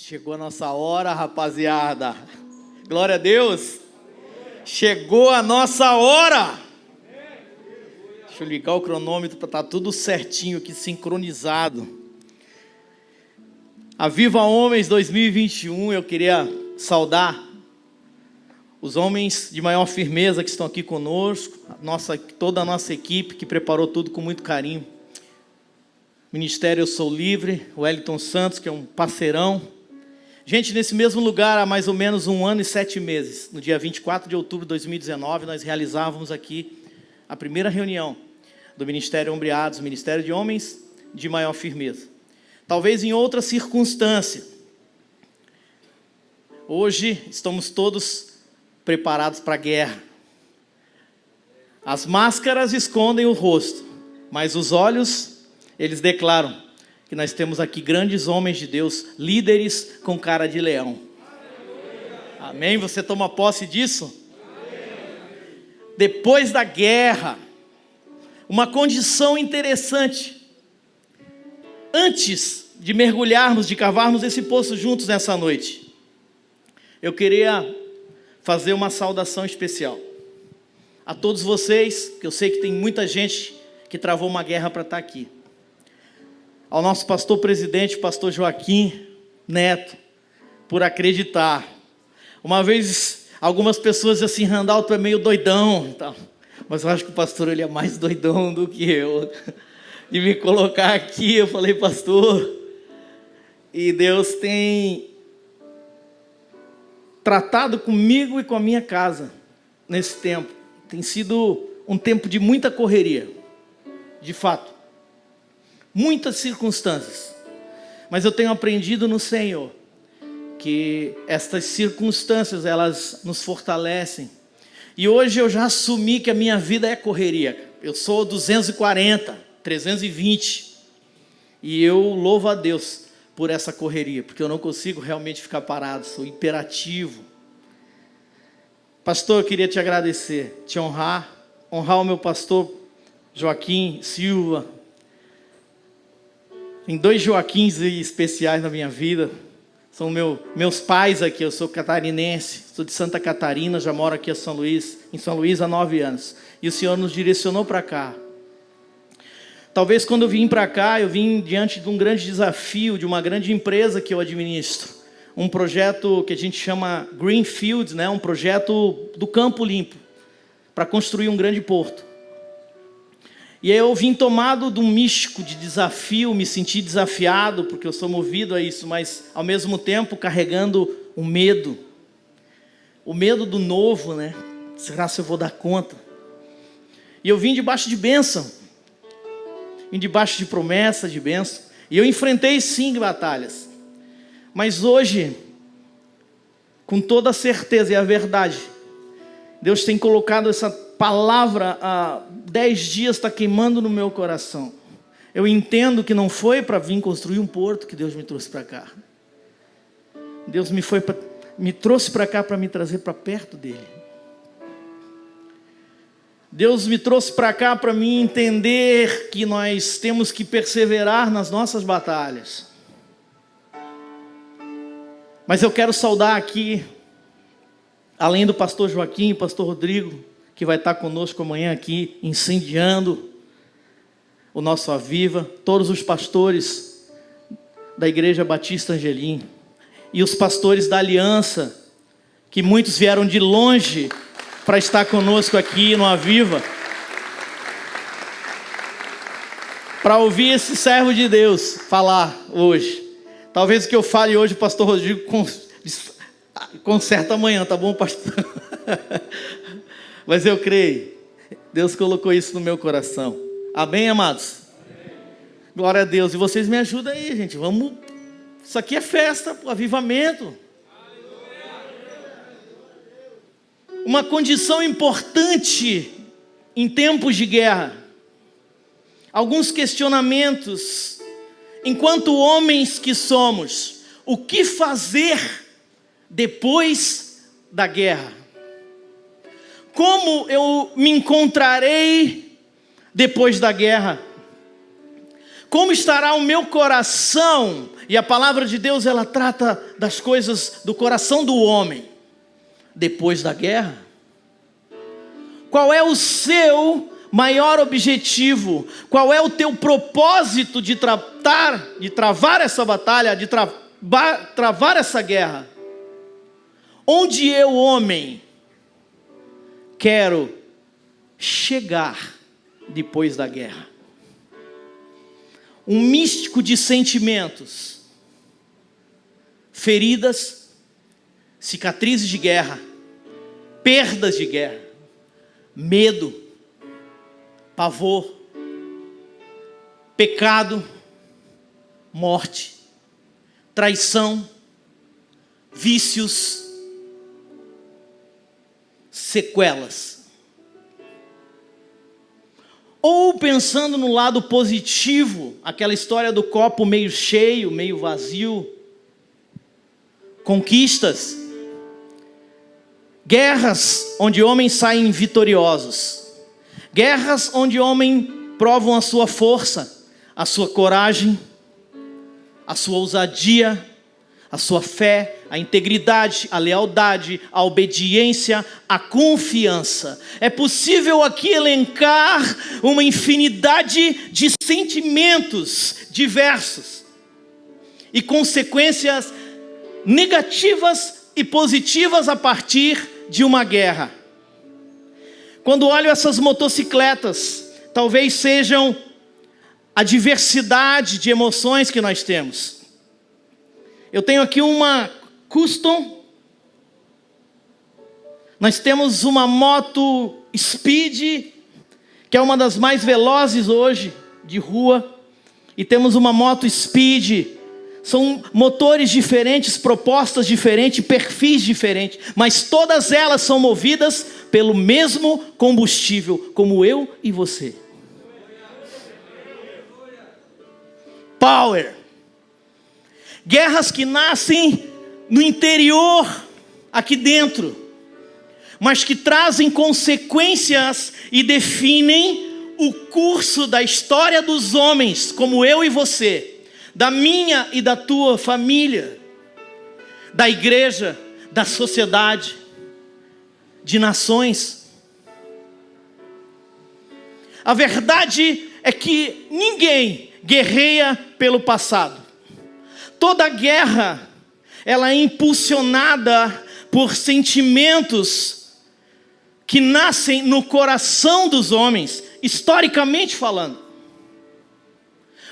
Chegou a nossa hora, rapaziada. Glória a Deus. Chegou a nossa hora. Deixa eu ligar o cronômetro para estar tudo certinho aqui, sincronizado. Aviva Homens 2021, eu queria saudar os homens de maior firmeza que estão aqui conosco, toda a nossa equipe que preparou tudo com muito carinho. Ministério Eu Sou Livre, o Wellington Santos, que é um parceirão. Gente, nesse mesmo lugar, há mais ou menos 1 ano e 7 meses, no dia 24 de outubro de 2019, nós realizávamos aqui a primeira reunião do Ministério Ombreados, Ministério de Homens de Maior Firmeza. Talvez em outra circunstância. Hoje estamos todos preparados para a guerra. As máscaras escondem o rosto, mas os olhos, eles declaram que nós temos aqui grandes homens de Deus, líderes com cara de leão. Amém? Você toma posse disso? Depois da guerra, uma condição interessante. Antes de mergulharmos, de cavarmos esse poço juntos nessa noite, eu queria fazer uma saudação especial a todos vocês, que eu sei que tem muita gente que travou uma guerra para estar aqui. Ao nosso pastor presidente, pastor Joaquim Neto, por acreditar. Uma vez, algumas pessoas diziam assim, Randall, tu é meio doidão, mas eu acho que o pastor ele é mais doidão do que eu. De me colocar aqui, eu falei, pastor, e Deus tem tratado comigo e com a minha casa nesse tempo. Tem sido um tempo de muita correria, de fato. Muitas circunstâncias, mas eu tenho aprendido no Senhor que estas circunstâncias, elas nos fortalecem, e hoje eu já assumi que a minha vida é correria. Eu sou 240, 320, e eu louvo a Deus por essa correria, porque eu não consigo realmente ficar parado, sou imperativo. Pastor, eu queria te agradecer, te honrar o meu pastor Joaquim Silva. Tem 2 Joaquins especiais na minha vida. São meus pais aqui. Eu sou catarinense, sou de Santa Catarina, já moro aqui em São Luís há 9 anos. E o Senhor nos direcionou para cá. Talvez quando eu vim para cá, eu vim diante de um grande desafio, de uma grande empresa que eu administro. Um projeto que a gente chama Greenfield, né? Um projeto do campo limpo, para construir um grande porto. E aí eu vim tomado de um místico de desafio, me senti desafiado, porque eu sou movido a isso, mas ao mesmo tempo carregando o medo do novo, né? Será se eu vou dar conta? E eu vim debaixo de bênção, vim debaixo de promessa, de bênção, e eu enfrentei sim batalhas, mas hoje, com toda a certeza e a verdade, Deus tem colocado essa palavra há 10 dias, está queimando no meu coração. Eu entendo que não foi para vir construir um porto que Deus me trouxe para cá. Deus me trouxe para cá para me trazer para perto dele. Deus me trouxe para cá para mim entender que nós temos que perseverar nas nossas batalhas. Mas eu quero saudar aqui, além do pastor Joaquim e pastor Rodrigo, que vai estar conosco amanhã aqui, incendiando o nosso Aviva, todos os pastores da Igreja Batista Angelim, e os pastores da Aliança, que muitos vieram de longe para estar conosco aqui no Aviva, para ouvir esse servo de Deus falar hoje. Talvez o que eu fale hoje, o pastor Rodrigo conserta amanhã, tá bom, pastor? Mas eu creio, Deus colocou isso no meu coração. Amém, amados? Amém. Glória a Deus. E vocês me ajudam aí, gente. Vamos. Isso aqui é festa, avivamento. Uma condição importante em tempos de guerra. Alguns questionamentos. Enquanto homens que somos, o que fazer depois da guerra? Como eu me encontrarei depois da guerra? Como estará o meu coração? E a palavra de Deus, ela trata das coisas do coração do homem depois da guerra. Qual é o seu maior objetivo? Qual é o teu propósito de travar essa batalha, de travar essa guerra? Onde eu, homem, quero chegar depois da guerra? Um místico de sentimentos, feridas, cicatrizes de guerra, perdas de guerra, medo, pavor, pecado, morte, traição, vícios, sequelas. Ou pensando no lado positivo, aquela história do copo meio cheio, meio vazio, conquistas, guerras onde homens saem vitoriosos, guerras onde homens provam a sua força, a sua coragem, a sua ousadia, a sua fé, a integridade, a lealdade, a obediência, a confiança. É possível aqui elencar uma infinidade de sentimentos diversos e consequências negativas e positivas a partir de uma guerra. Quando olho essas motocicletas, talvez sejam a diversidade de emoções que nós temos. Eu tenho aqui uma Custom. Nós temos uma moto Speed, que é uma das mais velozes hoje de rua. E temos uma moto Speed. São motores diferentes, propostas diferentes, perfis diferentes. Mas todas elas são movidas pelo mesmo combustível, como eu e você. Power. Guerras que nascem no interior, aqui dentro, mas que trazem consequências e definem o curso da história dos homens, como eu e você, da minha e da tua família, da igreja, da sociedade, de nações. A verdade é que ninguém guerreia pelo passado. Toda guerra, ela é impulsionada por sentimentos que nascem no coração dos homens, historicamente falando.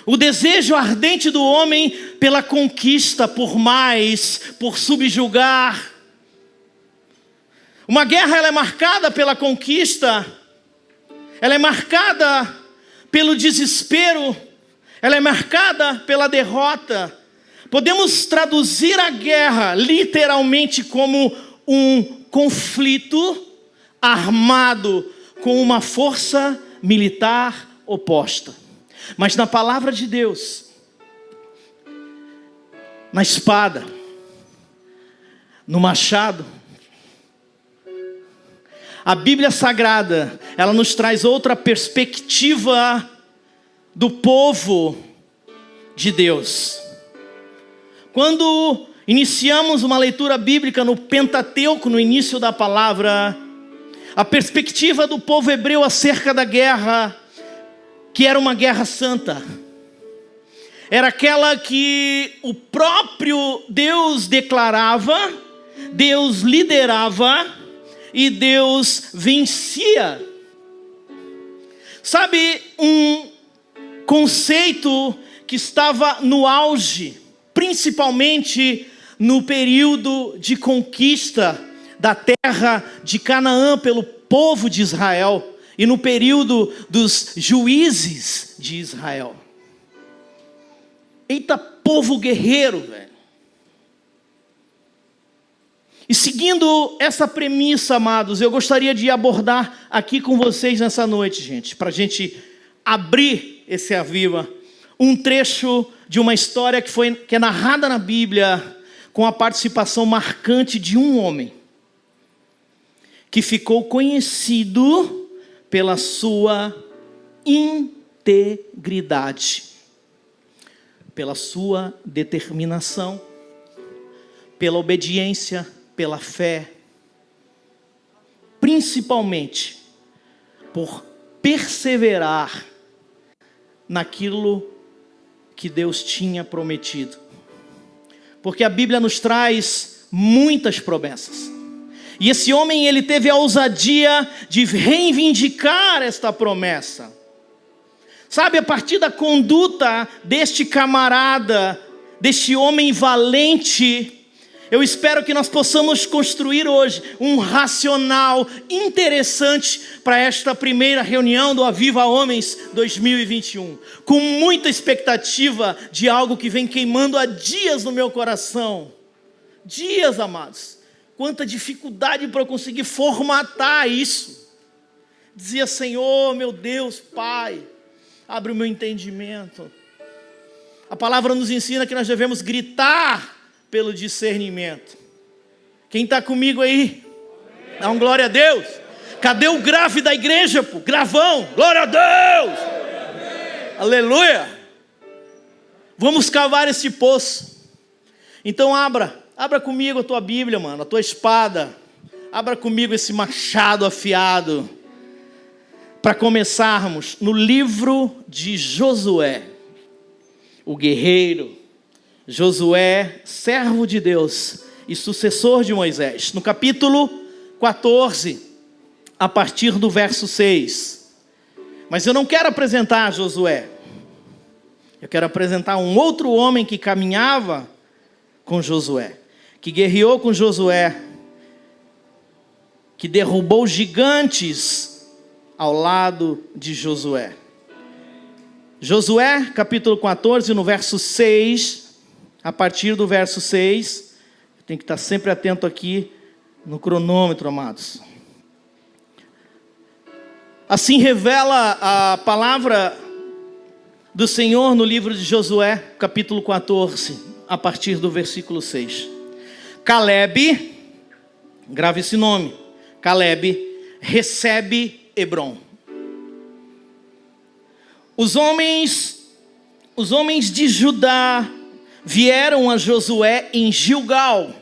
O desejo ardente do homem pela conquista, por mais, por subjugar. Uma guerra, ela é marcada pela conquista, ela é marcada pelo desespero, ela é marcada pela derrota. Podemos traduzir a guerra literalmente como um conflito armado com uma força militar oposta. Mas na palavra de Deus, na espada, no machado, a Bíblia Sagrada, ela nos traz outra perspectiva do povo de Deus. Quando iniciamos uma leitura bíblica no Pentateuco, no início da palavra, a perspectiva do povo hebreu acerca da guerra, que era uma guerra santa, era aquela que o próprio Deus declarava, Deus liderava e Deus vencia. Sabe, um conceito que estava no auge, principalmente no período de conquista da terra de Canaã pelo povo de Israel e no período dos juízes de Israel. Eita, povo guerreiro, velho. E seguindo essa premissa, amados, eu gostaria de abordar aqui com vocês nessa noite, gente, para a gente abrir esse Aviva, um trecho de uma história que é narrada na Bíblia com a participação marcante de um homem que ficou conhecido pela sua integridade. pela sua determinação, pela obediência, pela fé, principalmente por perseverar naquilo que Deus tinha prometido. Porque a Bíblia nos traz muitas promessas. E esse homem, ele teve a ousadia de reivindicar esta promessa. Sabe, a partir da conduta deste camarada, deste homem valente, eu espero que nós possamos construir hoje um racional interessante para esta primeira reunião do Aviva Homens 2021. Com muita expectativa de algo que vem queimando há dias no meu coração. Dias, amados. Quanta dificuldade para eu conseguir formatar isso. Dizia: Senhor, meu Deus, Pai, abre o meu entendimento. A palavra nos ensina que nós devemos gritar pelo discernimento. Quem está comigo aí? Dá um glória a Deus. Cadê o grave da igreja, pô? Gravão, glória a Deus. Aleluia. Vamos cavar esse poço. Então abra comigo a tua Bíblia, mano, a tua espada. Abra comigo esse machado afiado, para começarmos no livro de Josué, o guerreiro Josué, servo de Deus e sucessor de Moisés, no capítulo 14, a partir do verso 6. Mas eu não quero apresentar Josué, eu quero apresentar um outro homem que caminhava com Josué, que guerreou com Josué, que derrubou gigantes ao lado de Josué. Josué, capítulo 14, no verso 6, a partir do verso 6, tem que estar sempre atento aqui no cronômetro, amados. Assim revela a palavra do Senhor no livro de Josué, capítulo 14, a partir do versículo 6. Calebe, grave esse nome, Calebe recebe Hebrom. Os homens de Judá vieram a Josué em Gilgal,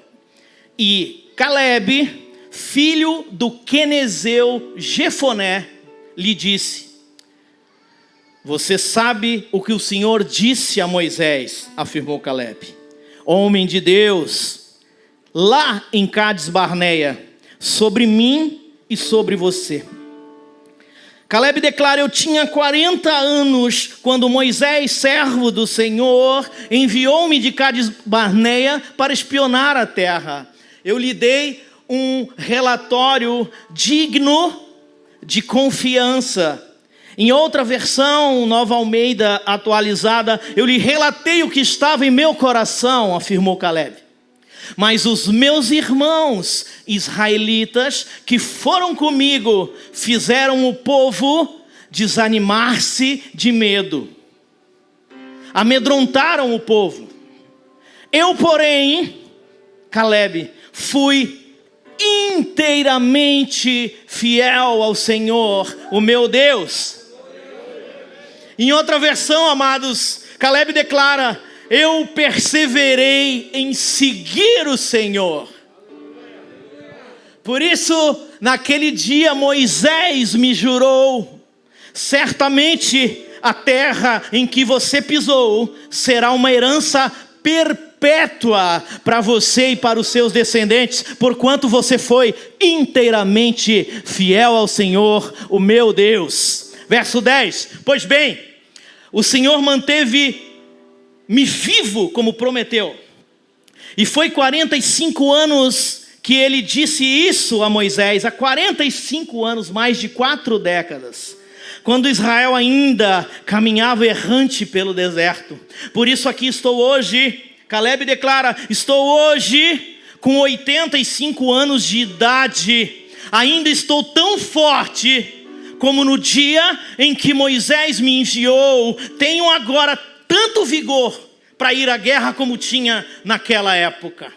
e Calebe, filho do quenezeu Jefoné, lhe disse: você sabe o que o Senhor disse a Moisés, afirmou Calebe, homem de Deus, lá em Cades Barneia, sobre mim e sobre você. Calebe declara: eu tinha 40 anos quando Moisés, servo do Senhor, enviou-me de Cades Barneia para espionar a terra. Eu lhe dei um relatório digno de confiança. Em outra versão, Nova Almeida atualizada, eu lhe relatei o que estava em meu coração, afirmou Calebe. Mas os meus irmãos israelitas que foram comigo fizeram o povo desanimar-se de medo. Amedrontaram o povo. Eu, porém, Calebe, fui inteiramente fiel ao Senhor, o meu Deus. Em outra versão, amados, Calebe declara: eu perseverei em seguir o Senhor. Por isso, naquele dia Moisés me jurou: certamente a terra em que você pisou será uma herança perpétua para você e para os seus descendentes, porquanto você foi inteiramente fiel ao Senhor, o meu Deus. Verso 10, pois bem, o Senhor manteve-me vivo como prometeu. E foi 45 anos que ele disse isso a Moisés, há 45 anos, mais de 4 décadas, quando Israel ainda caminhava errante pelo deserto. Por isso aqui estou hoje, Calebe declara, estou hoje com 85 anos de idade, ainda estou tão forte como no dia em que Moisés me enviou, tenho agora tanto vigor para ir à guerra como tinha naquela época.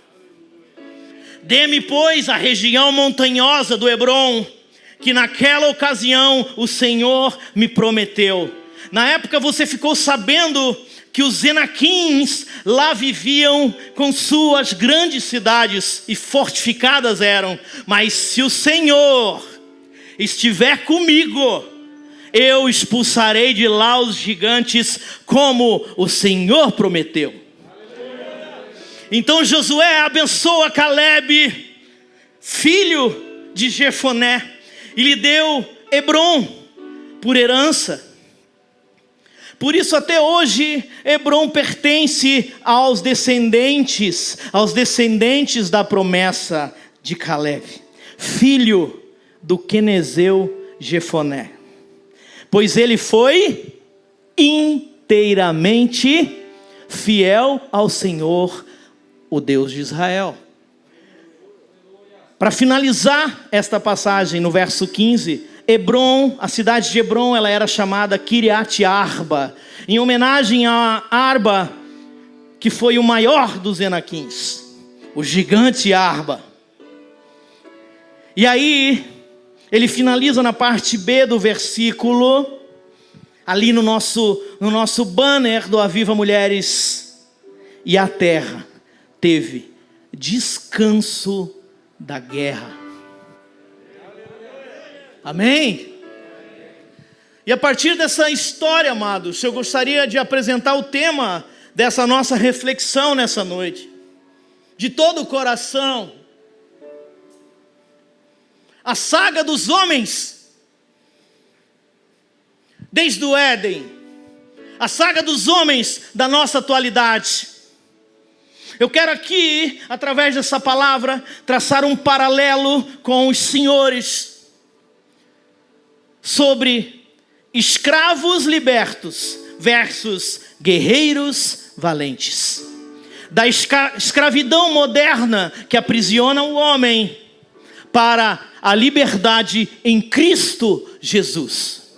Dê-me, pois, a região montanhosa do Hebrom, que naquela ocasião o Senhor me prometeu. Na época você ficou sabendo que os Enaquins lá viviam com suas grandes cidades e fortificadas eram. Mas se o Senhor estiver comigo, eu expulsarei de lá os gigantes, como o Senhor prometeu. Então Josué abençoa Calebe, filho de Jefoné, e lhe deu Hebrom por herança. Por isso até hoje Hebrom pertence aos descendentes da promessa de Calebe, filho do quenezeu Jefoné. Pois ele foi inteiramente fiel ao Senhor, o Deus de Israel. Para finalizar esta passagem, no verso 15, Hebrom, a cidade de Hebrom, ela era chamada Kiriat Arba, em homenagem a Arba, que foi o maior dos Enaquins, o gigante Arba. E aí, ele finaliza na parte B do versículo, ali no nosso banner do Aviva Mulheres: e a terra teve descanso da guerra. Amém? E a partir dessa história, amados, eu gostaria de apresentar o tema dessa nossa reflexão nessa noite. De todo o coração. A saga dos homens, desde o Éden. A saga dos homens da nossa atualidade. Eu quero aqui, através dessa palavra, traçar um paralelo com os senhores sobre escravos libertos versus guerreiros valentes. Da escravidão moderna que aprisiona o homem para a liberdade em Cristo Jesus.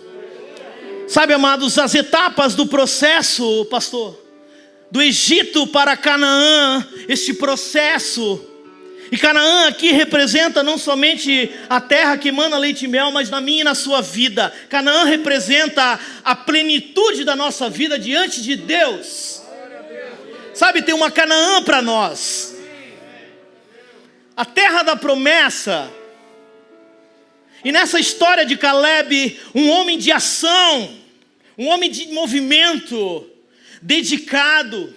Sabe, amados, as etapas do processo, pastor, do Egito para Canaã, este processo. E Canaã aqui representa não somente a terra que emana leite e mel, mas na minha e na sua vida. Canaã representa a plenitude da nossa vida diante de Deus. Sabe, tem uma Canaã para nós. A terra da promessa. E nessa história de Calebe, um homem de ação, um homem de movimento, dedicado,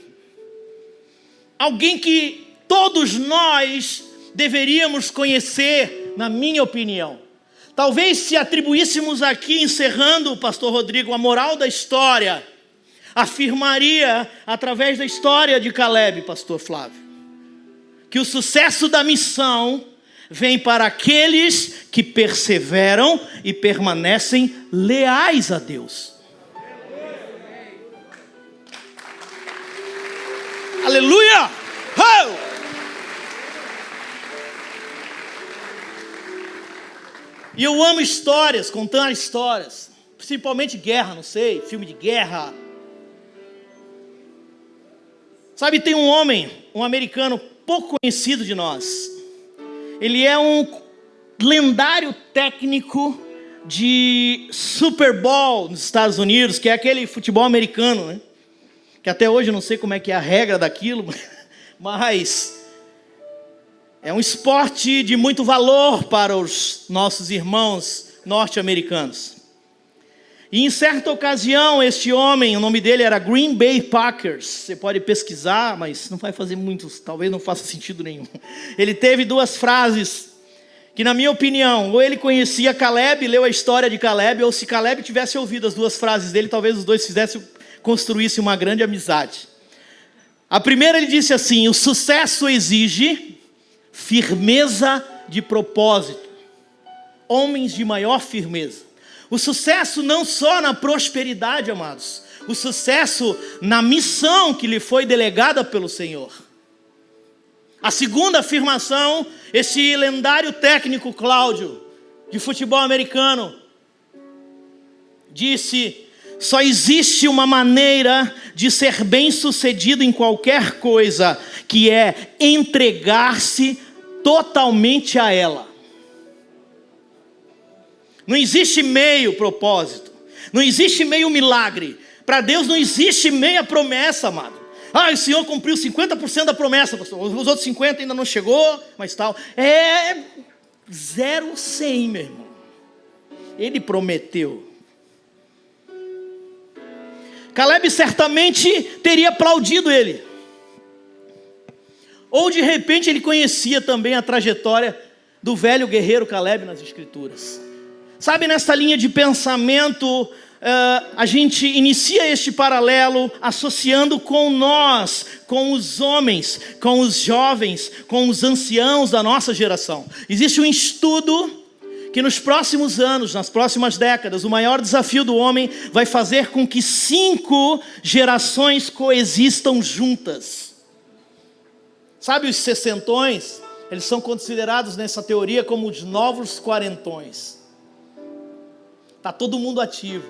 alguém que todos nós deveríamos conhecer, na minha opinião. Talvez se atribuíssemos aqui, encerrando, pastor Rodrigo, a moral da história, afirmaria, através da história de Calebe, pastor Flávio, que o sucesso da missão vem para aqueles que perseveram e permanecem leais a Deus. Aleluia! Oh! E eu amo histórias, contar histórias, principalmente guerra, não sei, filme de guerra. Sabe, tem um homem, um americano pouco conhecido de nós. Ele é um lendário técnico de Super Bowl nos Estados Unidos, que é aquele futebol americano, né? Que até hoje eu não sei como é que é a regra daquilo, mas é um esporte de muito valor para os nossos irmãos norte-americanos. E em certa ocasião, este homem, o nome dele era Green Bay Packers. Você pode pesquisar, mas não vai fazer muito, talvez não faça sentido nenhum. Ele teve duas frases que, na minha opinião, ou ele conhecia Calebe, leu a história de Calebe, ou se Calebe tivesse ouvido as duas frases dele, talvez os dois construíssem uma grande amizade. A primeira, ele disse assim: o sucesso exige firmeza de propósito. Homens de maior firmeza. O sucesso não só na prosperidade, amados. O sucesso na missão que lhe foi delegada pelo Senhor. A segunda afirmação, esse lendário técnico Cláudio, de futebol americano, disse: só existe uma maneira de ser bem-sucedido em qualquer coisa, que é entregar-se totalmente a ela. Não existe meio propósito, não existe meio milagre, Para Deus não existe meia promessa, amado. O Senhor cumpriu 50% da promessa, pastor. Os outros 50% ainda não chegou, mas tal. 0-100, meu irmão. Ele prometeu. Caleb certamente teria aplaudido ele. Ou de repente ele conhecia também a trajetória do velho guerreiro Caleb nas Escrituras. Sabe, nessa linha de pensamento, a gente inicia este paralelo associando com nós, com os homens, com os jovens, com os anciãos da nossa geração. Existe um estudo que nos próximos anos, nas próximas décadas, o maior desafio do homem vai fazer com que 5 gerações coexistam juntas. Sabe, os sessentões, eles são considerados nessa teoria como os novos quarentões. Está todo mundo ativo.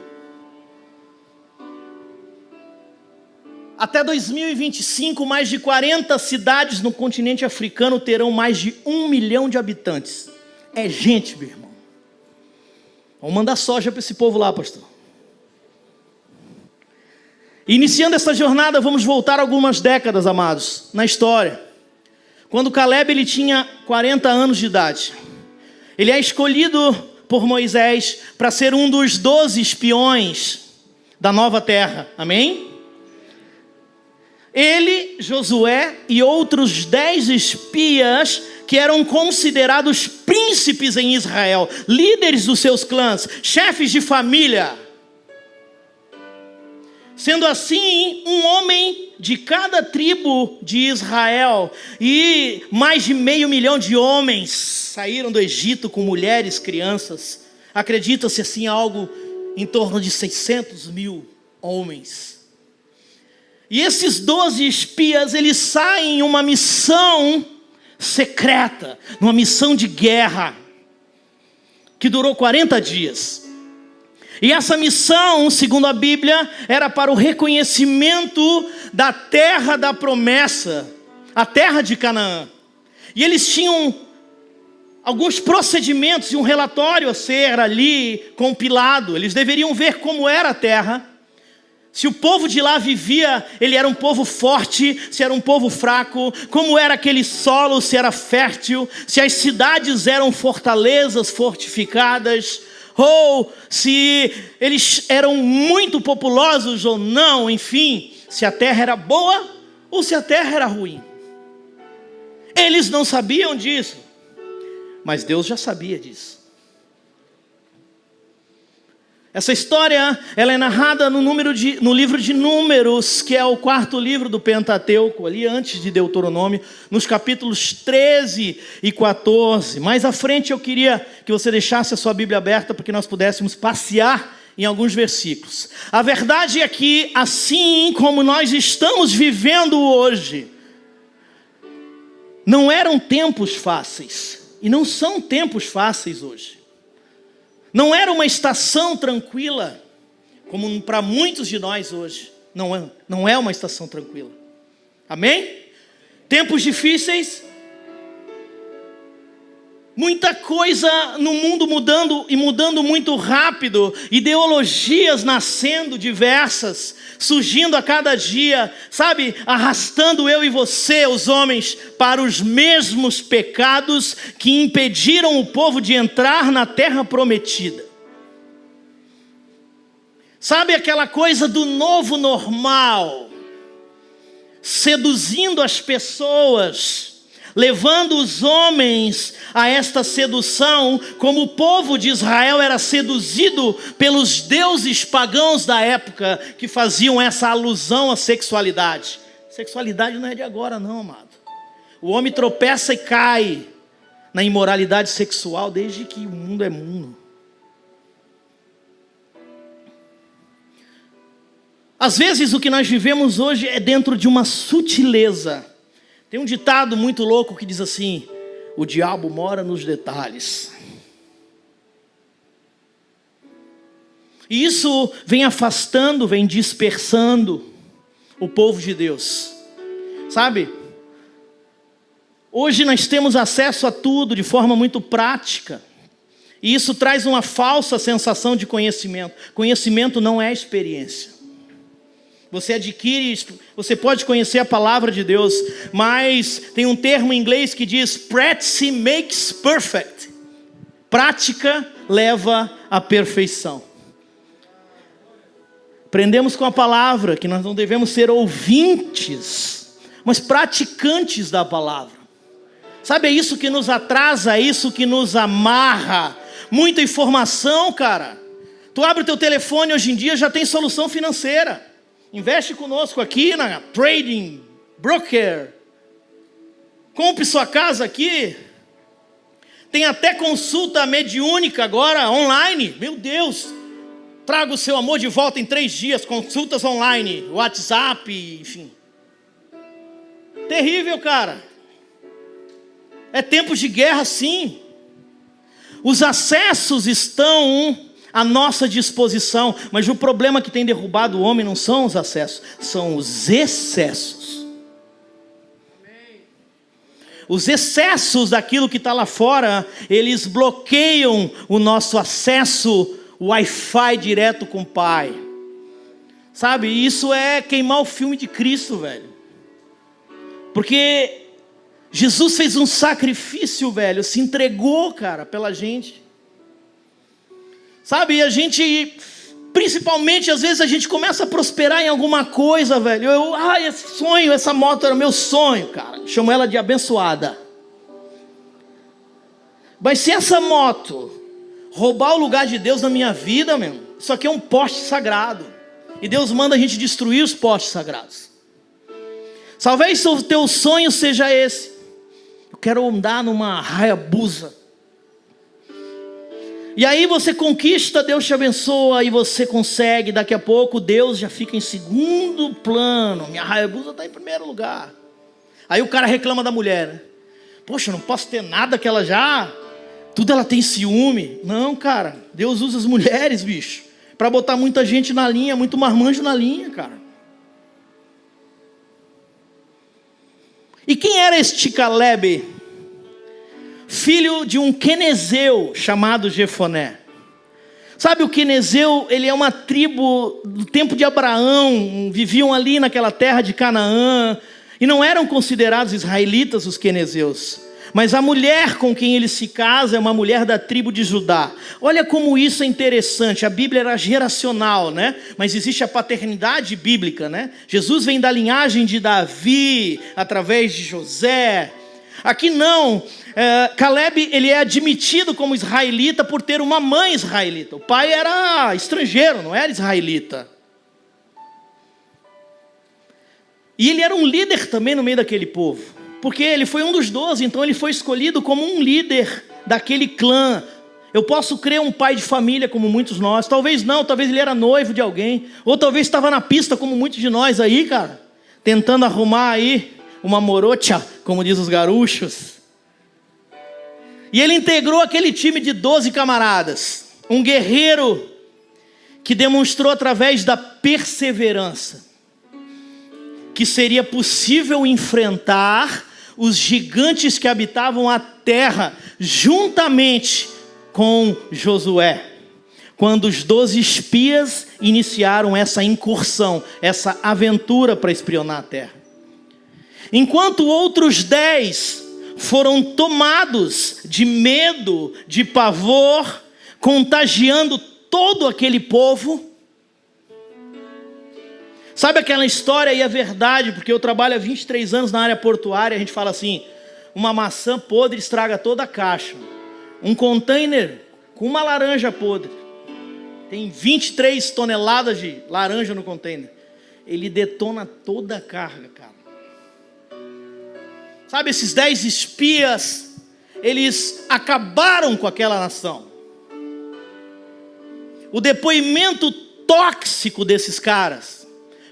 Até 2025, mais de 40 cidades no continente africano terão mais de 1 milhão de habitantes. É gente, meu irmão. Vamos mandar soja para esse povo lá, pastor. Iniciando essa jornada, vamos voltar algumas décadas, amados, na história. Quando Caleb ele tinha 40 anos de idade. Ele é escolhido por Moisés para ser um dos 12 espiões da nova terra. Amém? Ele, Josué e outros 10 espias que eram considerados príncipes em Israel, líderes dos seus clãs, chefes de família. Sendo assim, um homem de cada tribo de Israel e mais de 500 mil de homens saíram do Egito com mulheres, crianças. Acredita-se assim algo em torno de 600 mil homens. E esses 12 espias, eles saem em uma missão secreta, numa missão de guerra, que durou 40 dias. E essa missão, segundo a Bíblia, era para o reconhecimento da terra da promessa, a terra de Canaã. E eles tinham alguns procedimentos e um relatório a ser ali compilado. Eles deveriam ver como era a terra. Se o povo de lá vivia, ele era um povo forte, se era um povo fraco, como era aquele solo, se era fértil, se as cidades eram fortalezas fortificadas, ou se eles eram muito populosos ou não, enfim, se a terra era boa ou se a terra era ruim. Eles não sabiam disso, mas Deus já sabia disso. Essa história, ela é narrada no livro de Números, que é o 4º livro do Pentateuco, ali antes de Deuteronômio, nos capítulos 13 e 14. Mais à frente eu queria que você deixasse a sua Bíblia aberta para que nós pudéssemos passear em alguns versículos. A verdade é que, assim como nós estamos vivendo hoje, não eram tempos fáceis, e não são tempos fáceis hoje. Não era uma estação tranquila, como para muitos de nós hoje. Não é uma estação tranquila. Amém? Tempos difíceis. Muita coisa no mundo mudando e mudando muito rápido. Ideologias nascendo diversas, surgindo a cada dia. Sabe, arrastando eu e você, os homens, para os mesmos pecados que impediram o povo de entrar na terra prometida. Sabe aquela coisa do novo normal, seduzindo as pessoas, levando os homens a esta sedução, como o povo de Israel era seduzido pelos deuses pagãos da época, que faziam essa alusão à sexualidade. Sexualidade não é de agora não, amado. O homem tropeça e cai na imoralidade sexual desde que o mundo é mundo. Às vezes o que nós vivemos hoje é dentro de uma sutileza. Tem um ditado muito louco que diz assim: o diabo mora nos detalhes. E isso vem afastando, vem dispersando o povo de Deus. Sabe? Hoje nós temos acesso a tudo de forma muito prática. E isso traz uma falsa sensação de conhecimento. Conhecimento não é experiência. Você adquire, você pode conhecer a palavra de Deus, mas tem um termo em inglês que diz practice makes perfect. Prática leva à perfeição. Aprendemos com a palavra que nós não devemos ser ouvintes, mas praticantes da palavra. Sabe, é isso que nos atrasa, é isso que nos amarra. Muita informação, cara. Tu abre o teu telefone hoje em dia, já tem solução financeira. Investe conosco aqui na Trading Broker. Compre sua casa aqui. Tem até consulta mediúnica agora, online. Meu Deus. Traga o seu amor de volta em 3 dias. Consultas online, WhatsApp, enfim. Terrível, cara. É tempo de guerra, sim. Os acessos estão à nossa disposição, mas o problema que tem derrubado o homem não são os acessos, são os excessos. Os excessos daquilo que está lá fora, eles bloqueiam o nosso acesso Wi-Fi direto com o Pai. Sabe, isso é queimar o filme de Cristo, velho. Porque Jesus fez um sacrifício, velho, se entregou, cara, pela gente. Sabe, e a gente, principalmente, às vezes a gente começa a prosperar em alguma coisa, velho. Esse sonho, essa moto era meu sonho, cara. Chamo ela de abençoada. Mas se essa moto roubar o lugar de Deus na minha vida, meu, isso aqui é um poste sagrado. E Deus manda a gente destruir os postes sagrados. Talvez o teu sonho seja esse. Eu quero andar numa Hayabusa. E aí você conquista, Deus te abençoa e você consegue. Daqui a pouco Deus já fica em segundo plano. Minha Hayabusa está em primeiro lugar. Aí o cara reclama da mulher, né? Poxa, eu não posso ter nada que ela já... Tudo ela tem ciúme. Não, cara. Deus usa as mulheres, bicho, para botar muita gente na linha, muito marmanjo na linha, cara. E quem era este Caleb? Filho de um quenezeu chamado Jefoné. Sabe, o quenezeu, ele é uma tribo do tempo de Abraão, viviam ali naquela terra de Canaã, e não eram considerados israelitas os quenezeus. Mas a mulher com quem ele se casa é uma mulher da tribo de Judá. Olha como isso é interessante. A Bíblia era geracional, né? Mas existe a paternidade bíblica, né? Jesus vem da linhagem de Davi, através de José. Aqui não. Caleb, ele é admitido como israelita por ter uma mãe israelita. O pai era estrangeiro, não era israelita. E ele era um líder também no meio daquele povo. Porque ele foi um dos 12, então ele foi escolhido como um líder daquele clã. Eu posso crer um pai de família como muitos nós. Talvez não, talvez ele era noivo de alguém. Ou talvez estava na pista como muitos de nós aí, cara. Tentando arrumar aí uma morocha, como diz os gaúchos. E ele integrou aquele time de 12 camaradas. Um guerreiro que demonstrou através da perseverança que seria possível enfrentar os gigantes que habitavam a terra, juntamente com Josué, quando os 12 espias iniciaram essa incursão, essa aventura para espionar a terra. Enquanto outros 10 foram tomados de medo, de pavor, contagiando todo aquele povo. Sabe aquela história, e é verdade, porque eu trabalho há 23 anos na área portuária, a gente fala assim, uma maçã podre estraga toda a caixa. Um container com uma laranja podre, tem 23 toneladas de laranja no container, ele detona toda a carga, cara. Sabe, esses 10 espias, eles acabaram com aquela nação. O depoimento tóxico desses caras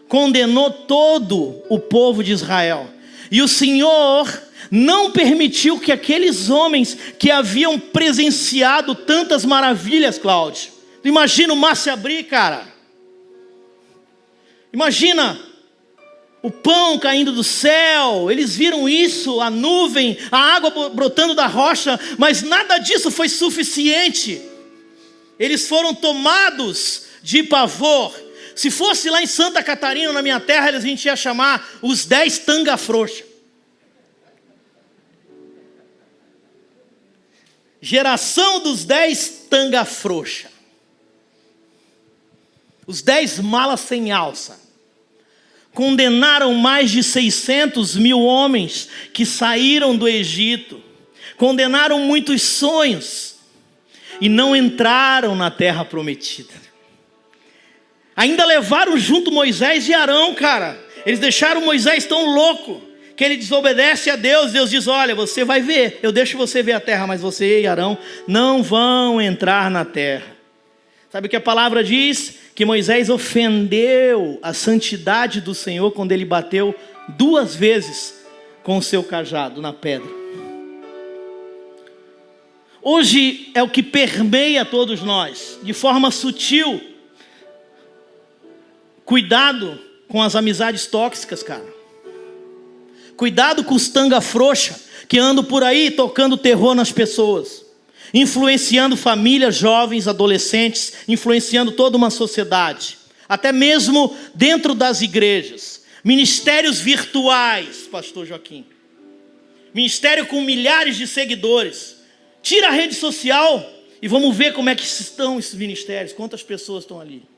condenou todo o povo de Israel. E o Senhor não permitiu que aqueles homens que haviam presenciado tantas maravilhas, Cláudio. Imagina o mar se abrir, cara. Imagina o pão caindo do céu. Eles viram isso, a nuvem, a água brotando da rocha, mas nada disso foi suficiente. Eles foram tomados de pavor. Se fosse lá em Santa Catarina, na minha terra, a gente ia chamar os 10 tanga frouxa. Geração dos 10 tanga frouxa. Os 10 malas sem alça. Condenaram mais de 600 mil homens que saíram do Egito. Condenaram muitos sonhos e não entraram na terra prometida. Ainda levaram junto Moisés e Arão, cara. Eles deixaram Moisés tão louco que ele desobedece a Deus. Deus diz: olha, você vai ver, eu deixo você ver a terra, mas você e Arão não vão entrar na terra. Sabe o que a palavra diz? Que Moisés ofendeu a santidade do Senhor quando ele bateu 2 vezes com o seu cajado na pedra. Hoje é o que permeia todos nós, de forma sutil. Cuidado com as amizades tóxicas, cara. Cuidado com os tanga frouxa que andam por aí tocando terror nas pessoas, influenciando famílias, jovens, adolescentes, influenciando toda uma sociedade, até mesmo dentro das igrejas. Ministérios virtuais, pastor Joaquim. Ministério com milhares de seguidores. Tira a rede social e vamos ver como é que estão esses ministérios, quantas pessoas estão ali.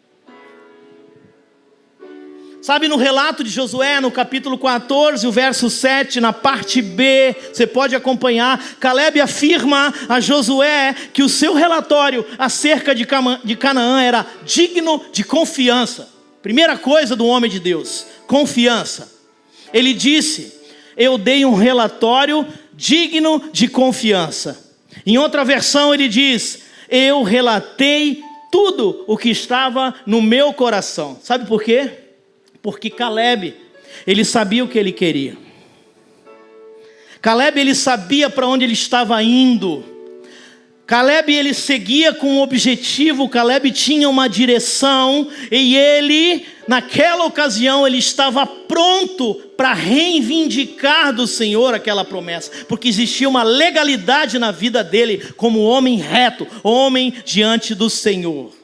Sabe, no relato de Josué, no capítulo 14, o verso 7, na parte B, você pode acompanhar, Caleb afirma a Josué que o seu relatório acerca de Canaã era digno de confiança. Primeira coisa do homem de Deus, confiança. Ele disse: eu dei um relatório digno de confiança. Em outra versão ele diz: eu relatei tudo o que estava no meu coração. Sabe por quê? Porque Caleb, ele sabia o que ele queria. Caleb, ele sabia para onde ele estava indo. Caleb, ele seguia com um objetivo. Caleb tinha uma direção. E ele, naquela ocasião, ele estava pronto para reivindicar do Senhor aquela promessa. Porque existia uma legalidade na vida dele como homem reto, homem diante do Senhor.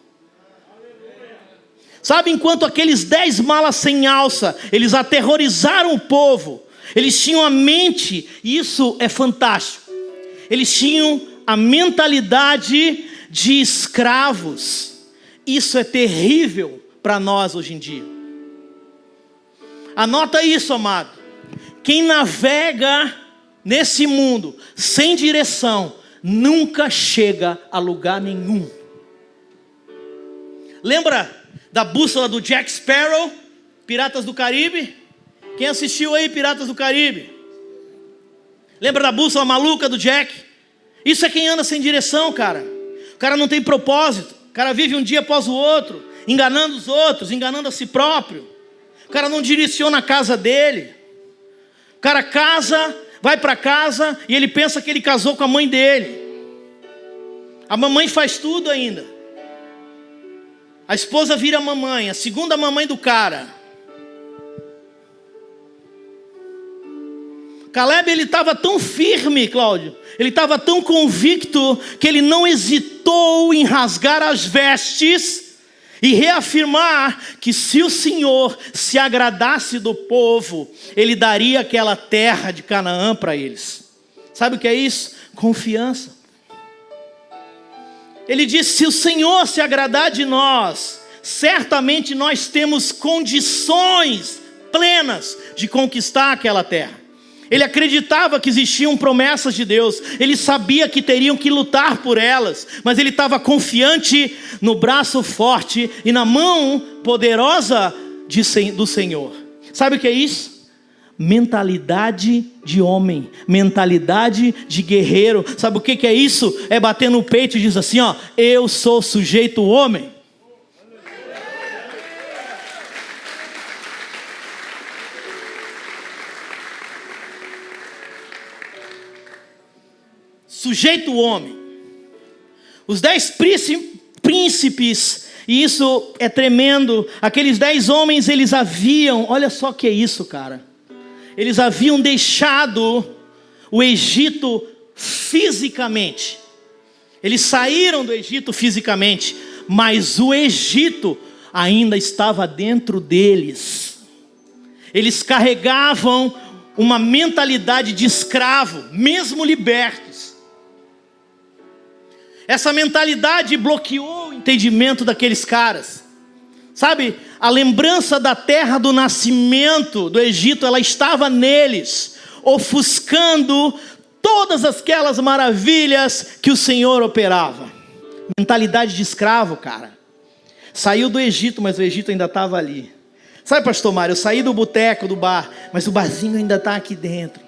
Sabe, enquanto aqueles 10 malas sem alça, eles aterrorizaram o povo, eles tinham a mente, e isso é fantástico, eles tinham a mentalidade de escravos. Isso é terrível para nós hoje em dia. Anota isso, amado. Quem navega nesse mundo sem direção, nunca chega a lugar nenhum. Lembra da bússola do Jack Sparrow, Piratas do Caribe? Quem assistiu aí Piratas do Caribe? Lembra da bússola maluca do Jack? Isso é quem anda sem direção, cara. O cara não tem propósito. O cara vive um dia após o outro, enganando os outros, enganando a si próprio. O cara não direciona a casa dele. O cara casa, vai para casa e ele pensa que ele casou com a mãe dele. A mamãe faz tudo ainda. A esposa vira mamãe, a segunda mamãe do cara. Caleb, ele estava tão firme, Cláudio. Ele estava tão convicto que ele não hesitou em rasgar as vestes e reafirmar que se o Senhor se agradasse do povo, ele daria aquela terra de Canaã para eles. Sabe o que é isso? Confiança. Ele disse: se o Senhor se agradar de nós, certamente nós temos condições plenas de conquistar aquela terra. Ele acreditava que existiam promessas de Deus. Ele sabia que teriam que lutar por elas. Mas ele estava confiante no braço forte e na mão poderosa do Senhor. Sabe o que é isso? Mentalidade de homem, mentalidade de guerreiro. Sabe o que é isso? É bater no peito e dizer assim, ó: eu sou sujeito homem. Sujeito homem. Os 10 príncipes, e isso é tremendo, aqueles 10 homens, eles haviam, olha só o que é isso, cara. Eles haviam deixado o Egito fisicamente. Eles saíram do Egito fisicamente, mas o Egito ainda estava dentro deles. Eles carregavam uma mentalidade de escravo, mesmo libertos. Essa mentalidade bloqueou o entendimento daqueles caras. Sabe, a lembrança da terra do nascimento do Egito, ela estava neles, ofuscando todas aquelas maravilhas que o Senhor operava. Mentalidade de escravo, cara. Saiu do Egito, mas o Egito ainda estava ali. Sabe, pastor Mário, eu saí do boteco, do bar, mas o barzinho ainda está aqui dentro.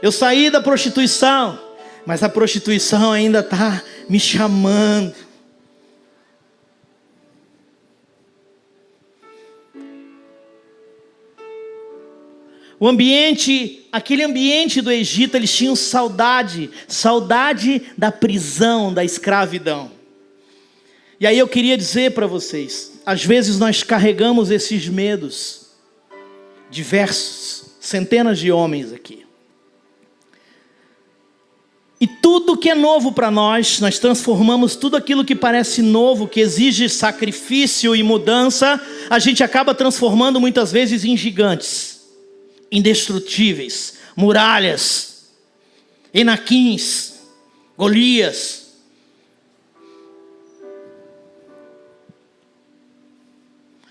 Eu saí da prostituição, mas a prostituição ainda está me chamando. O ambiente, aquele ambiente do Egito, eles tinham saudade da prisão, da escravidão. E aí eu queria dizer para vocês, às vezes nós carregamos esses medos, diversos, centenas de homens aqui. E tudo que é novo para nós transformamos tudo aquilo que parece novo, que exige sacrifício e mudança, a gente acaba transformando muitas vezes em gigantes, indestrutíveis, muralhas, Enaquins, Golias.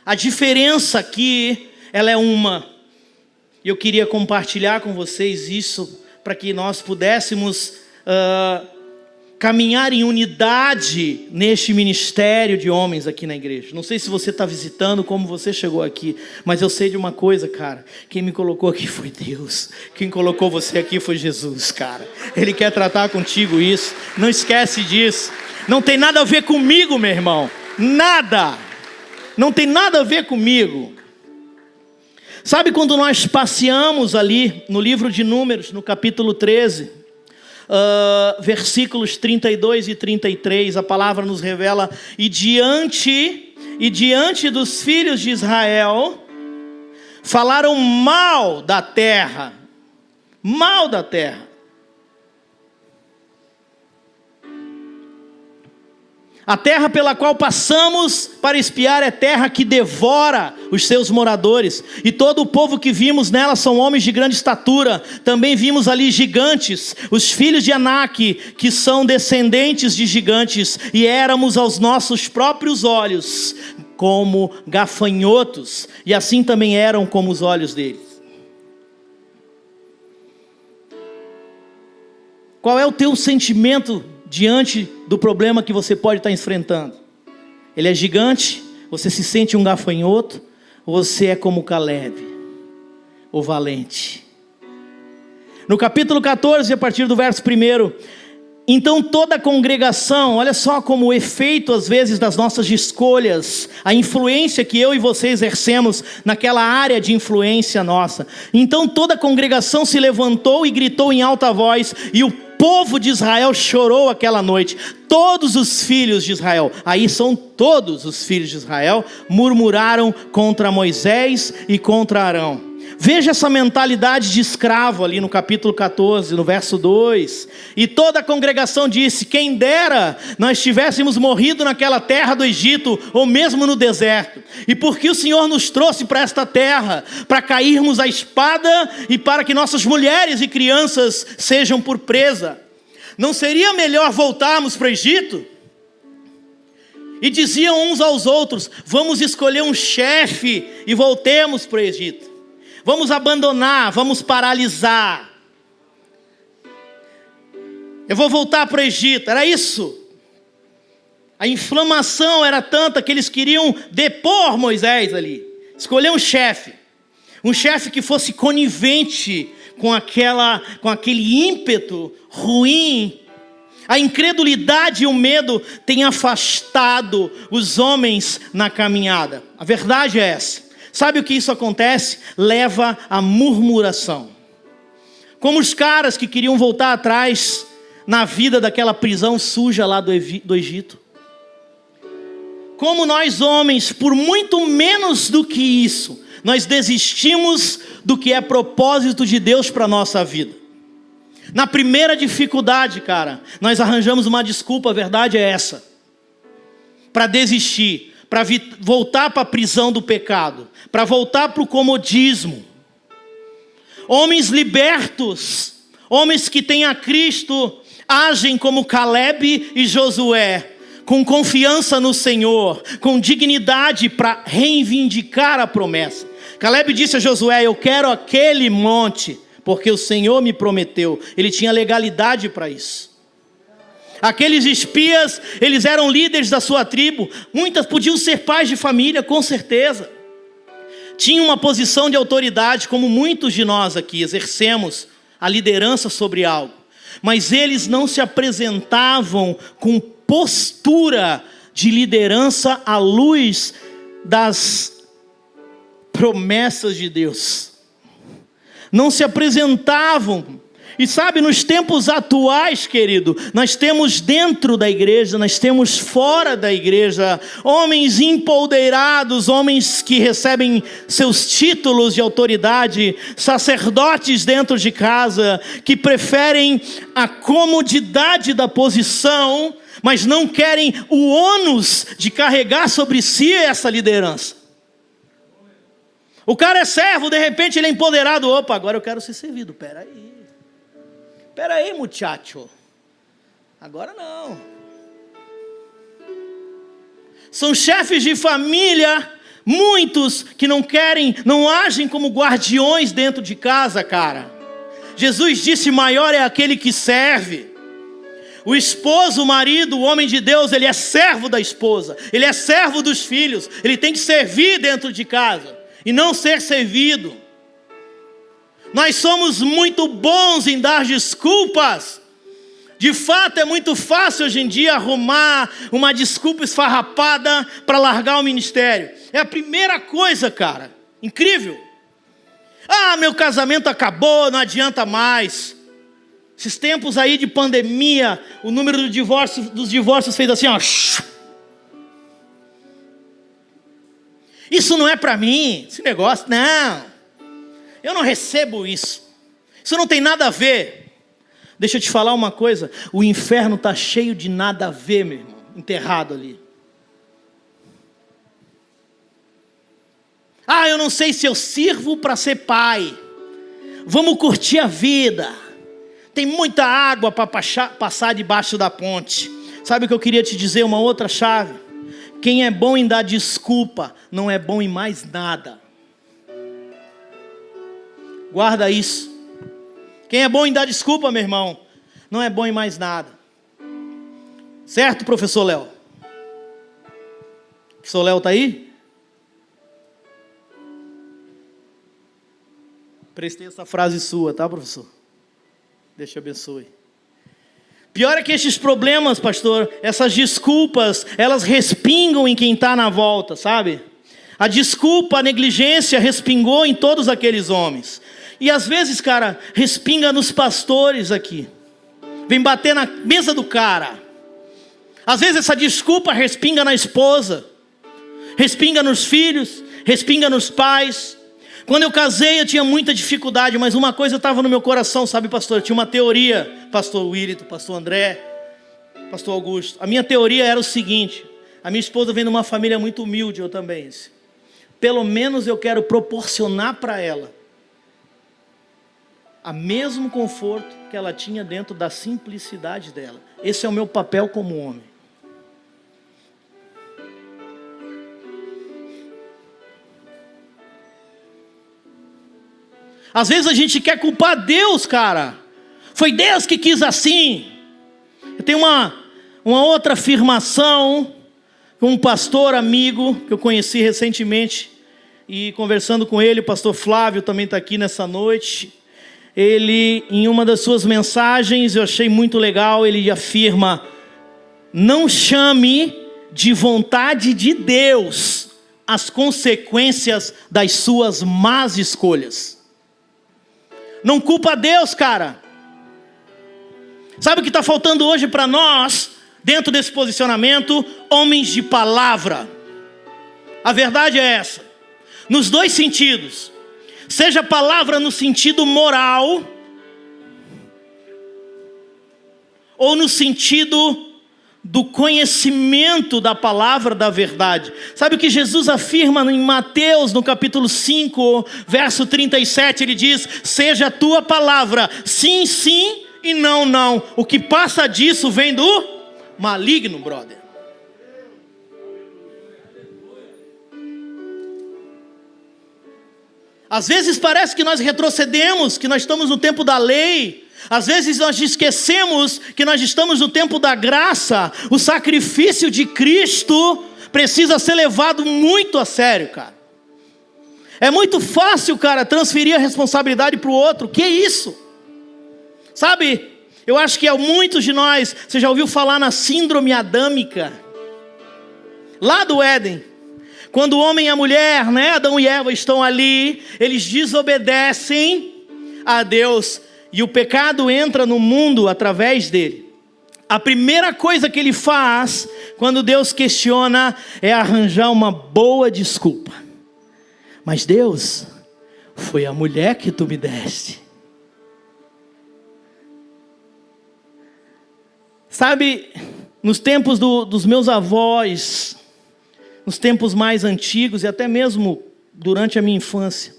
A diferença aqui, ela é uma. Eu queria compartilhar com vocês isso, para que nós pudéssemos caminhar em unidade neste ministério de homens aqui na igreja. Não sei se você está visitando, como você chegou aqui, mas eu sei de uma coisa, cara. Quem me colocou aqui foi Deus. Quem colocou você aqui foi Jesus, cara. Ele quer tratar contigo isso. Não esquece disso. Não tem nada a ver comigo, meu irmão. Nada. Não tem nada a ver comigo. Sabe quando nós passeamos ali no livro de Números, no capítulo 13, versículos 32 e 33, a palavra nos revela: e diante dos filhos de Israel, falaram mal da terra. A terra pela qual passamos para espiar é terra que devora os seus moradores. E todo o povo que vimos nela são homens de grande estatura. Também vimos ali gigantes, os filhos de Anak, que são descendentes de gigantes. E éramos aos nossos próprios olhos como gafanhotos. E assim também eram como os olhos deles. Qual é o teu sentimento diante do problema que você pode estar enfrentando? Ele é gigante? Você se sente um gafanhoto? Ou você é como Caleb, o valente? No capítulo 14, a partir do verso 1: então toda a congregação, olha só como o efeito às vezes das nossas escolhas, a influência que eu e você exercemos naquela área de influência nossa. Então toda a congregação se levantou e gritou em alta voz, e o povo de Israel chorou aquela noite. Todos os filhos de Israel, aí são todos os filhos de Israel, murmuraram contra Moisés e contra Arão. Veja essa mentalidade de escravo ali no capítulo 14, no verso 2. E toda a congregação disse: quem dera nós tivéssemos morrido naquela terra do Egito, ou mesmo no deserto. E porque o Senhor nos trouxe para esta terra, para cairmos à espada e para que nossas mulheres e crianças sejam por presa. Não seria melhor voltarmos para o Egito? E diziam uns aos outros: vamos escolher um chefe e voltemos para o Egito. Vamos abandonar, vamos paralisar. Eu vou voltar para o Egito. Era isso. A inflamação era tanta que eles queriam depor Moisés ali. Escolher um chefe que fosse conivente com aquele ímpeto ruim. A incredulidade e o medo têm afastado os homens na caminhada. A verdade é essa. Sabe o que isso acontece? Leva à murmuração. Como os caras que queriam voltar atrás na vida daquela prisão suja lá do Egito. Como nós homens, por muito menos do que isso, nós desistimos do que é propósito de Deus para a nossa vida. Na primeira dificuldade, cara, nós arranjamos uma desculpa, a verdade é essa. Para desistir. para voltar para a prisão do pecado, para voltar para o comodismo. Homens libertos, homens que têm a Cristo, agem como Caleb e Josué, com confiança no Senhor, com dignidade para reivindicar a promessa. Caleb disse a Josué: eu quero aquele monte, porque o Senhor me prometeu. Ele tinha legalidade para isso. Aqueles espias, eles eram líderes da sua tribo. Muitas podiam ser pais de família, com certeza. Tinham uma posição de autoridade, como muitos de nós aqui exercemos a liderança sobre algo. Mas eles não se apresentavam com postura de liderança à luz das promessas de Deus. Não se apresentavam. E sabe, nos tempos atuais, querido, nós temos dentro da igreja, nós temos fora da igreja, homens empoderados, homens que recebem seus títulos de autoridade, sacerdotes dentro de casa, que preferem a comodidade da posição, mas não querem o ônus de carregar sobre si essa liderança. O cara é servo, de repente ele é empoderado. Opa, agora eu quero ser servido. Peraí, muchacho. Agora não. São chefes de família, muitos que não querem, não agem como guardiões dentro de casa, cara. Jesus disse: maior é aquele que serve. O esposo, o marido, o homem de Deus, ele é servo da esposa, ele é servo dos filhos, ele tem que servir dentro de casa e não ser servido. Nós somos muito bons em dar desculpas. De fato, é muito fácil hoje em dia arrumar uma desculpa esfarrapada para largar o ministério. É a primeira coisa, cara. Incrível. Ah, meu casamento acabou, não adianta mais. Esses tempos aí de pandemia, o número dos divórcios fez assim, ó. Isso não é para mim, esse negócio, não. Eu não recebo isso. Isso não tem nada a ver. Deixa eu te falar uma coisa. O inferno está cheio de nada a ver, meu irmão. Enterrado ali. Ah, eu não sei se eu sirvo para ser pai. Vamos curtir a vida. Tem muita água para passar debaixo da ponte. Sabe o que eu queria te dizer? Uma outra chave. Quem é bom em dar desculpa, não é bom em mais nada. Guarda isso. Quem é bom em dar desculpa, meu irmão, não é bom em mais nada. Certo, professor Léo? Professor Léo está aí? Prestei essa frase sua, tá, professor? Deus te abençoe. Pior é que esses problemas, pastor, essas desculpas, elas respingam em quem está na volta, sabe? A desculpa, a negligência respingou em todos aqueles homens. E às vezes, cara, respinga nos pastores aqui. Vem bater na mesa do cara. Às vezes essa desculpa respinga na esposa. Respinga nos filhos. Respinga nos pais. Quando eu casei eu tinha muita dificuldade, mas uma coisa estava no meu coração, sabe, pastor? Eu tinha uma teoria, pastor Willito, pastor André, pastor Augusto. A minha teoria era o seguinte: a minha esposa vem de uma família muito humilde, eu também. Pelo menos eu quero proporcionar para ela o mesmo conforto que ela tinha dentro da simplicidade dela. Esse é o meu papel como homem. Às vezes a gente quer culpar Deus, cara. Foi Deus que quis assim. Eu tenho uma outra afirmação com um pastor amigo que eu conheci recentemente, e conversando com ele, o pastor Flávio também está aqui nessa noite. Ele, em uma das suas mensagens, eu achei muito legal, ele afirma: não chame de vontade de Deus as consequências das suas más escolhas. Não culpa Deus, cara. Sabe o que está faltando hoje para nós, dentro desse posicionamento? Homens de palavra. A verdade é essa, nos dois sentidos. Seja palavra no sentido moral, ou no sentido do conhecimento da palavra da verdade. Sabe o que Jesus afirma em Mateus, no capítulo 5, verso 37, ele diz: seja a tua palavra sim, sim e não, não. O que passa disso vem do maligno, brother. Às vezes parece que nós retrocedemos, que nós estamos no tempo da lei. Às vezes nós esquecemos que nós estamos no tempo da graça. O sacrifício de Cristo precisa ser levado muito a sério, cara. É muito fácil, cara, transferir a responsabilidade para o outro. Que isso? Sabe, eu acho que muitos de nós, você já ouviu falar na síndrome adâmica? Lá do Éden. Quando o homem e a mulher, né, Adão e Eva estão ali, eles desobedecem a Deus. E o pecado entra no mundo através dele. A primeira coisa que ele faz, quando Deus questiona, é arranjar uma boa desculpa. Mas Deus, foi a mulher que tu me deste. Sabe, nos tempos dos meus avós, nos tempos mais antigos e até mesmo durante a minha infância,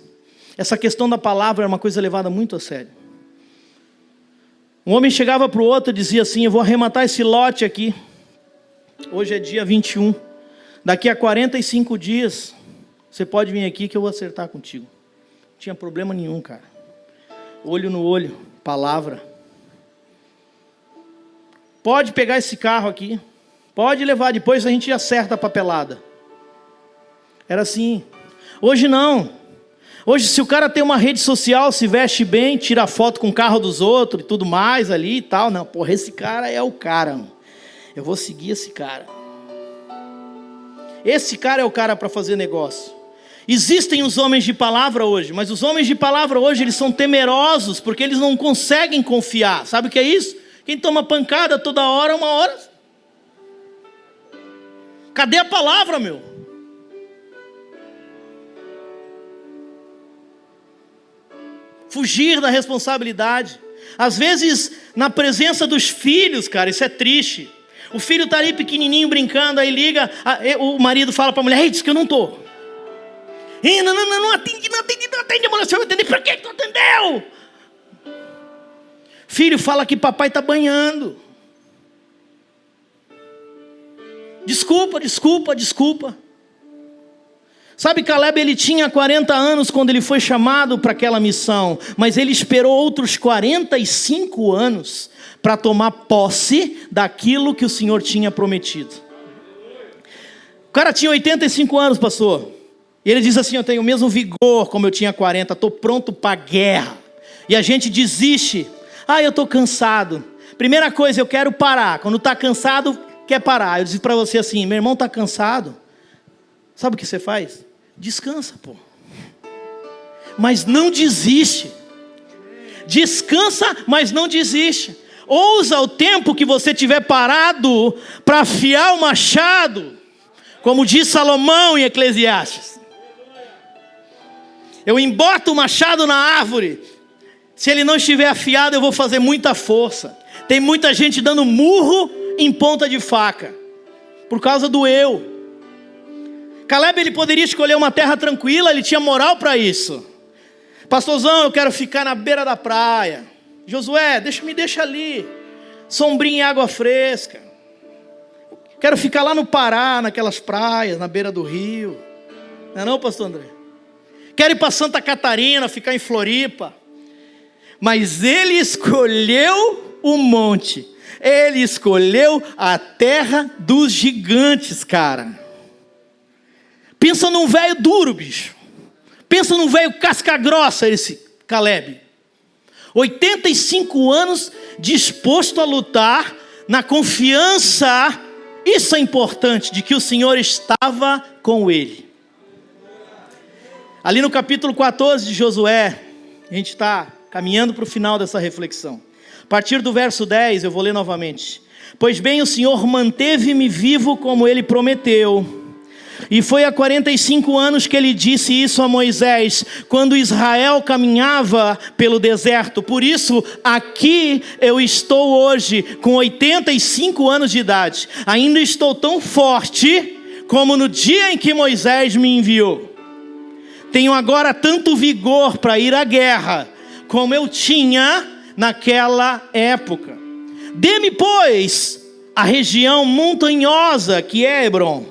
essa questão da palavra era uma coisa levada muito a sério. Um homem chegava para o outro e dizia assim: eu vou arrematar esse lote aqui. Hoje é dia 21. Daqui a 45 dias, você pode vir aqui que eu vou acertar contigo. Não tinha problema nenhum, cara. Olho no olho, palavra. Pode pegar esse carro aqui. Pode levar, depois a gente acerta a papelada. Era assim. Hoje não. Hoje, se o cara tem uma rede social, se veste bem, tira foto com o carro dos outros e tudo mais ali e tal. Não, porra, esse cara é o cara, mano. Eu vou seguir esse cara. Esse cara é o cara para fazer negócio. Existem os homens de palavra hoje, mas os homens de palavra hoje, eles são temerosos, porque eles não conseguem confiar. Sabe o que é isso? Quem toma pancada toda hora, uma hora... Cadê a palavra, meu? Fugir da responsabilidade. Às vezes, na presença dos filhos, cara, isso é triste. O filho está ali pequenininho, brincando, aí liga, o marido fala para a mulher: ei, diz que eu não estou. Não atende, a mulher, você vai atender, para que tu atendeu? Filho, fala que papai está banhando. Desculpa. Sabe, Caleb, ele tinha 40 anos quando ele foi chamado para aquela missão, mas ele esperou outros 45 anos para tomar posse daquilo que o Senhor tinha prometido. O cara tinha 85 anos, pastor, e ele diz assim: eu tenho o mesmo vigor como eu tinha 40, estou pronto para a guerra. E a gente desiste. Eu estou cansado. Primeira coisa, eu quero parar. Quando está cansado, quer parar. Eu disse para você assim: meu irmão está cansado. Sabe o que você faz? Descansa, pô. Mas não desiste. Descansa, mas não desiste. Ousa o tempo que você tiver parado para afiar o machado, como diz Salomão em Eclesiastes. Eu emboto o machado na árvore. Se ele não estiver afiado, eu vou fazer muita força. Tem muita gente dando murro em ponta de faca, por causa do eu. Caleb, ele poderia escolher uma terra tranquila, ele tinha moral para isso. Pastorzão, eu quero ficar na beira da praia. Josué, me deixa ali, sombrinha e água fresca. Quero ficar lá no Pará, naquelas praias, na beira do rio. Não é não, pastor André? Quero ir para Santa Catarina, ficar em Floripa. Mas ele escolheu o monte. Ele escolheu a terra dos gigantes, cara. Pensa num velho duro, bicho. Pensa num velho casca grossa, esse Caleb. 85 anos disposto a lutar na confiança, isso é importante, de que o Senhor estava com ele. Ali no capítulo 14 de Josué, a gente está caminhando para o final dessa reflexão. A partir do verso 10, eu vou ler novamente. Pois bem, o Senhor manteve-me vivo como ele prometeu. E foi há 45 anos que ele disse isso a Moisés, quando Israel caminhava pelo deserto. Por isso, aqui eu estou hoje, com 85 anos de idade. Ainda estou tão forte como no dia em que Moisés me enviou. Tenho agora tanto vigor para ir à guerra, como eu tinha naquela época. Dê-me, pois, a região montanhosa que é Hebrom,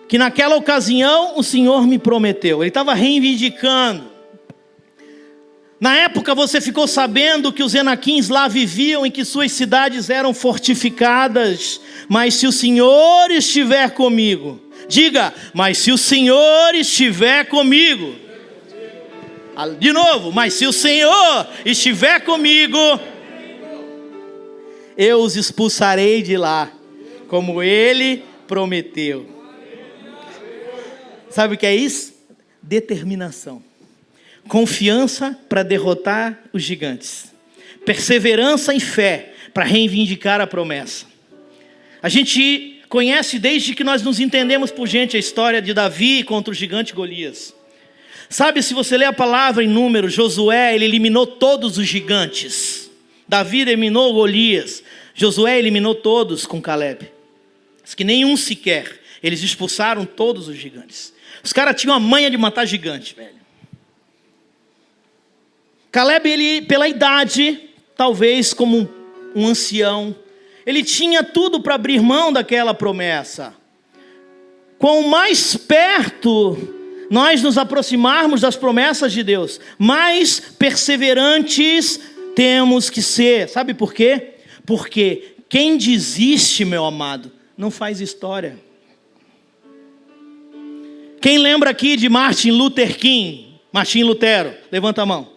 que naquela ocasião o Senhor me prometeu. Ele estava reivindicando. Na época você ficou sabendo que os Enaquins lá viviam e que suas cidades eram fortificadas. Mas se o Senhor estiver comigo, diga, mas se o Senhor estiver comigo. De novo, mas se o Senhor estiver comigo, eu os expulsarei de lá, como Ele prometeu. Sabe o que é isso? Determinação. Confiança para derrotar os gigantes. Perseverança e fé para reivindicar a promessa. A gente conhece desde que nós nos entendemos por gente a história de Davi contra o gigante Golias. Sabe, se você ler a palavra em Números, Josué, ele eliminou todos os gigantes. Davi eliminou Golias. Josué eliminou todos com Caleb. Diz que nenhum sequer. Eles expulsaram todos os gigantes. Os caras tinham a manha de matar gigante, velho. Caleb, ele, pela idade, talvez como um ancião, ele tinha tudo para abrir mão daquela promessa. Quanto mais perto nós nos aproximarmos das promessas de Deus, mais perseverantes temos que ser. Sabe por quê? Porque quem desiste, meu amado, não faz história. Quem lembra aqui de Martin Lutero? Levanta a mão.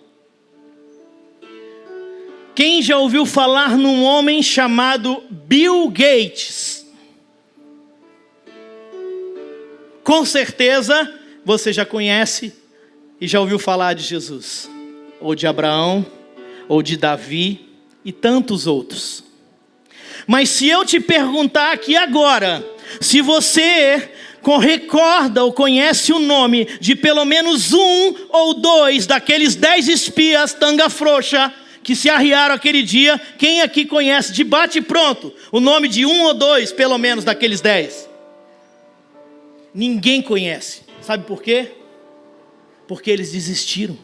Quem já ouviu falar num homem chamado Bill Gates? Com certeza você já conhece e já ouviu falar de Jesus, ou de Abraão, ou de Davi e tantos outros. Mas se eu te perguntar aqui agora, se você recorda ou conhece o nome de pelo menos um ou dois daqueles 10 espias tanga frouxa que se arriaram aquele dia, quem aqui conhece de bate pronto o nome de um ou dois pelo menos daqueles 10? Ninguém conhece. Sabe por quê? Porque eles desistiram.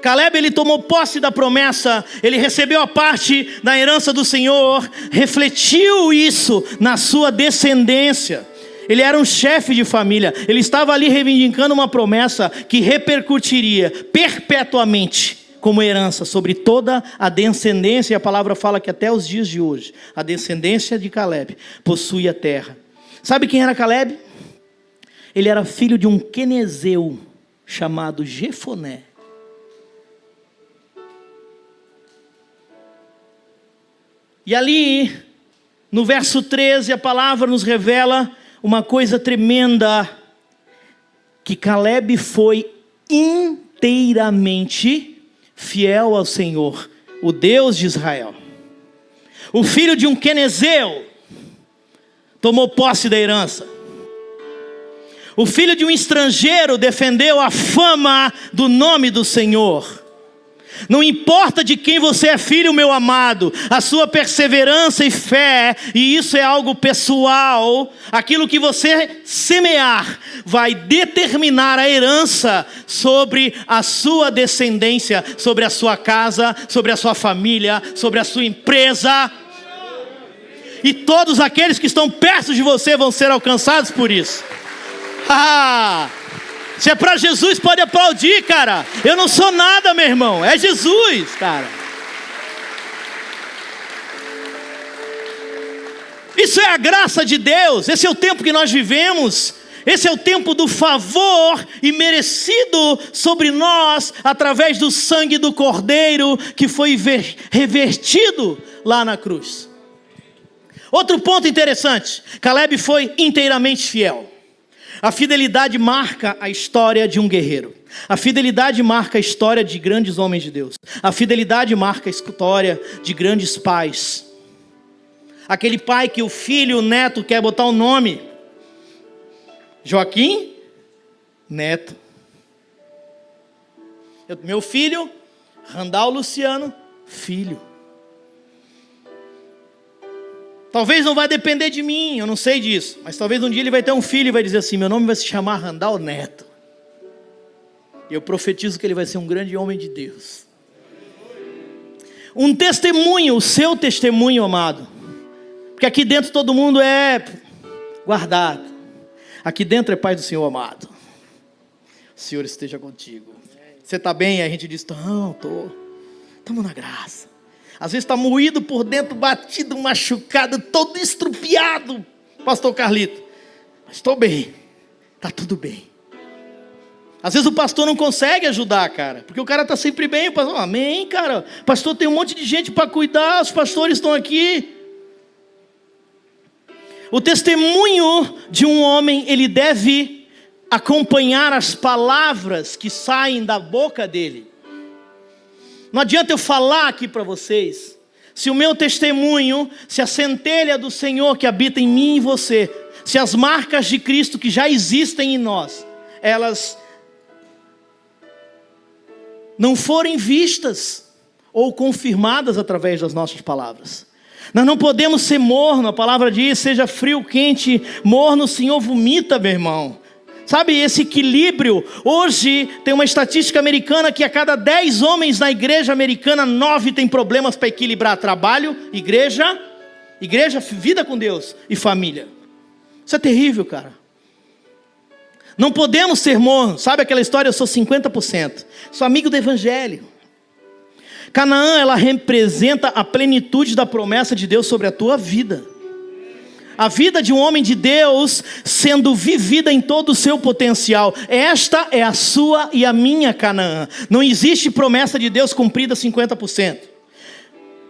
Caleb, ele tomou posse da promessa, ele recebeu a parte da herança do Senhor, refletiu isso na sua descendência. Ele era um chefe de família, ele estava ali reivindicando uma promessa que repercutiria perpetuamente como herança sobre toda a descendência. E a palavra fala que até os dias de hoje, a descendência de Caleb possui a terra. Sabe quem era Caleb? Ele era filho de um quenezeu chamado Jefoné. E ali, no verso 13, a palavra nos revela uma coisa tremenda, que Caleb foi inteiramente fiel ao Senhor, o Deus de Israel. O filho de um quenezeu tomou posse da herança. O filho de um estrangeiro defendeu a fama do nome do Senhor. Não importa de quem você é filho, meu amado, a sua perseverança e fé, e isso é algo pessoal, aquilo que você semear vai determinar a herança sobre a sua descendência, sobre a sua casa, sobre a sua família, sobre a sua empresa. E todos aqueles que estão perto de você vão ser alcançados por isso. Se é para Jesus, pode aplaudir, cara. Eu não sou nada, meu irmão. É Jesus, cara. Isso é a graça de Deus. Esse é o tempo que nós vivemos. Esse é o tempo do favor imerecido sobre nós, através do sangue do Cordeiro, que foi revertido lá na cruz. Outro ponto interessante. Caleb foi inteiramente fiel. A fidelidade marca a história de um guerreiro. A fidelidade marca a história de grandes homens de Deus. A fidelidade marca a história de grandes pais. Aquele pai que o filho, o neto, quer botar o nome. Joaquim, neto. Meu filho, Randall Luciano, filho. Talvez não vai depender de mim, eu não sei disso. Mas talvez um dia ele vai ter um filho e vai dizer assim: meu nome vai se chamar Randall Neto. E eu profetizo que ele vai ser um grande homem de Deus. Um testemunho, o seu testemunho, amado. Porque aqui dentro todo mundo é guardado. Aqui dentro é paz do Senhor, amado. O Senhor esteja contigo. Você está bem? Aí a gente diz: não, estou. Estamos na graça. Às vezes está moído por dentro, batido, machucado, todo estrupiado, pastor Carlito. Mas estou bem, está tudo bem. Às vezes o pastor não consegue ajudar, cara, porque o cara está sempre bem. O pastor, amém, cara. Pastor, tem um monte de gente para cuidar, os pastores estão aqui. O testemunho de um homem, ele deve acompanhar as palavras que saem da boca dele. Não adianta eu falar aqui para vocês, se o meu testemunho, se a centelha do Senhor que habita em mim e você, se as marcas de Cristo que já existem em nós, elas não forem vistas ou confirmadas através das nossas palavras. Nós não podemos ser morno, a palavra diz: seja frio, quente, morno, o Senhor vomita, meu irmão. Sabe, esse equilíbrio. Hoje tem uma estatística americana que a cada 10 homens na igreja americana, 9 têm problemas para equilibrar trabalho, igreja, vida com Deus e família. Isso é terrível, cara. Não podemos ser mornos. Sabe aquela história: eu sou 50%, sou amigo do evangelho. Canaã, ela representa a plenitude da promessa de Deus sobre a tua vida. A vida de um homem de Deus sendo vivida em todo o seu potencial. Esta é a sua e a minha Canaã. Não existe promessa de Deus cumprida 50%.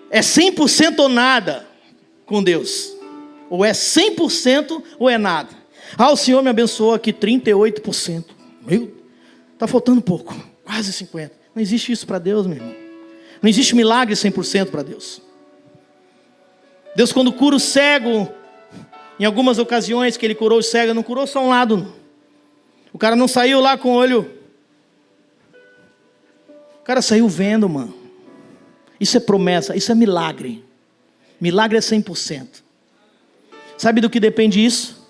É 100% ou nada com Deus. Ou é 100% ou é nada. Ah, o Senhor me abençoou aqui 38%. Está faltando pouco, quase 50%. Não existe isso para Deus, meu irmão. Não existe milagre 100% para Deus. Deus, quando cura o cego, em algumas ocasiões que ele curou o cego, não curou só um lado, não. O cara não saiu lá com o olho. O cara saiu vendo, mano. Isso é promessa, isso é milagre. Milagre é 100%. Sabe do que depende isso?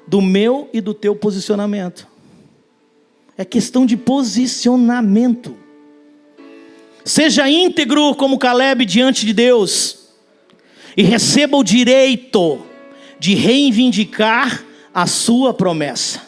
Do meu e do teu posicionamento. É questão de posicionamento. Seja íntegro como Caleb diante de Deus. E receba o direito de reivindicar a sua promessa.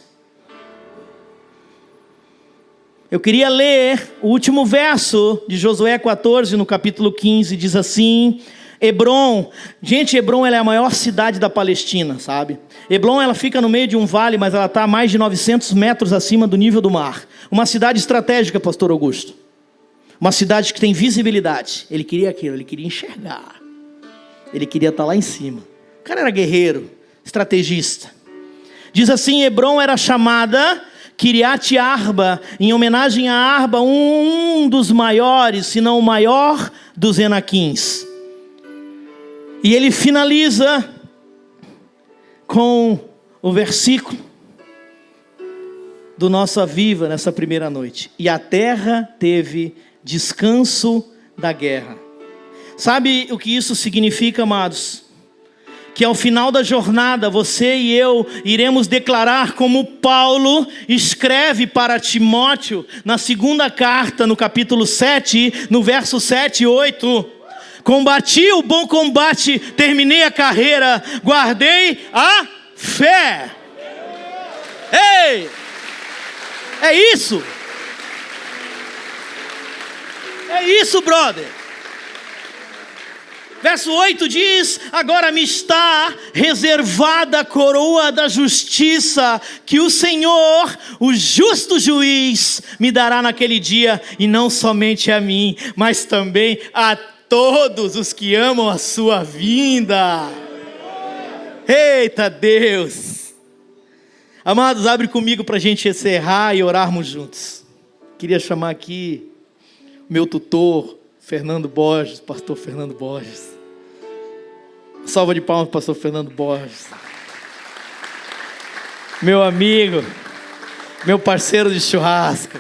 Eu queria ler o último verso de Josué 14, no capítulo 15, diz assim: Hebrom, gente, Hebrom ela é a maior cidade da Palestina, sabe? Hebrom ela fica no meio de um vale, mas ela está a mais de 900 metros acima do nível do mar. Uma cidade estratégica, pastor Augusto. Uma cidade que tem visibilidade. Ele queria aquilo, ele queria enxergar. Ele queria estar lá em cima. O cara era guerreiro, estrategista. Diz assim: Hebrom era chamada Kiriat Arba, em homenagem a Arba, um dos maiores, se não o maior dos Enaquins. E ele finaliza com o versículo do Nossa Viva nessa primeira noite. E a terra teve descanso da guerra. Sabe o que isso significa, amados? Que ao final da jornada, você e eu iremos declarar como Paulo escreve para Timóteo, na segunda carta, no capítulo 7, no verso 7 e 8. Combati o bom combate, terminei a carreira, guardei a fé. Ei! É isso! É isso, brother! Verso 8 diz: agora me está reservada a coroa da justiça, que o Senhor, o justo juiz, me dará naquele dia, e não somente a mim, mas também a todos os que amam a sua vinda. Eita Deus! Amados, abre comigo para a gente encerrar e orarmos juntos. Queria chamar aqui o meu tutor, Fernando Borges, pastor Fernando Borges. Salva de palmas, pastor Fernando Borges. Meu amigo, meu parceiro de churrasco.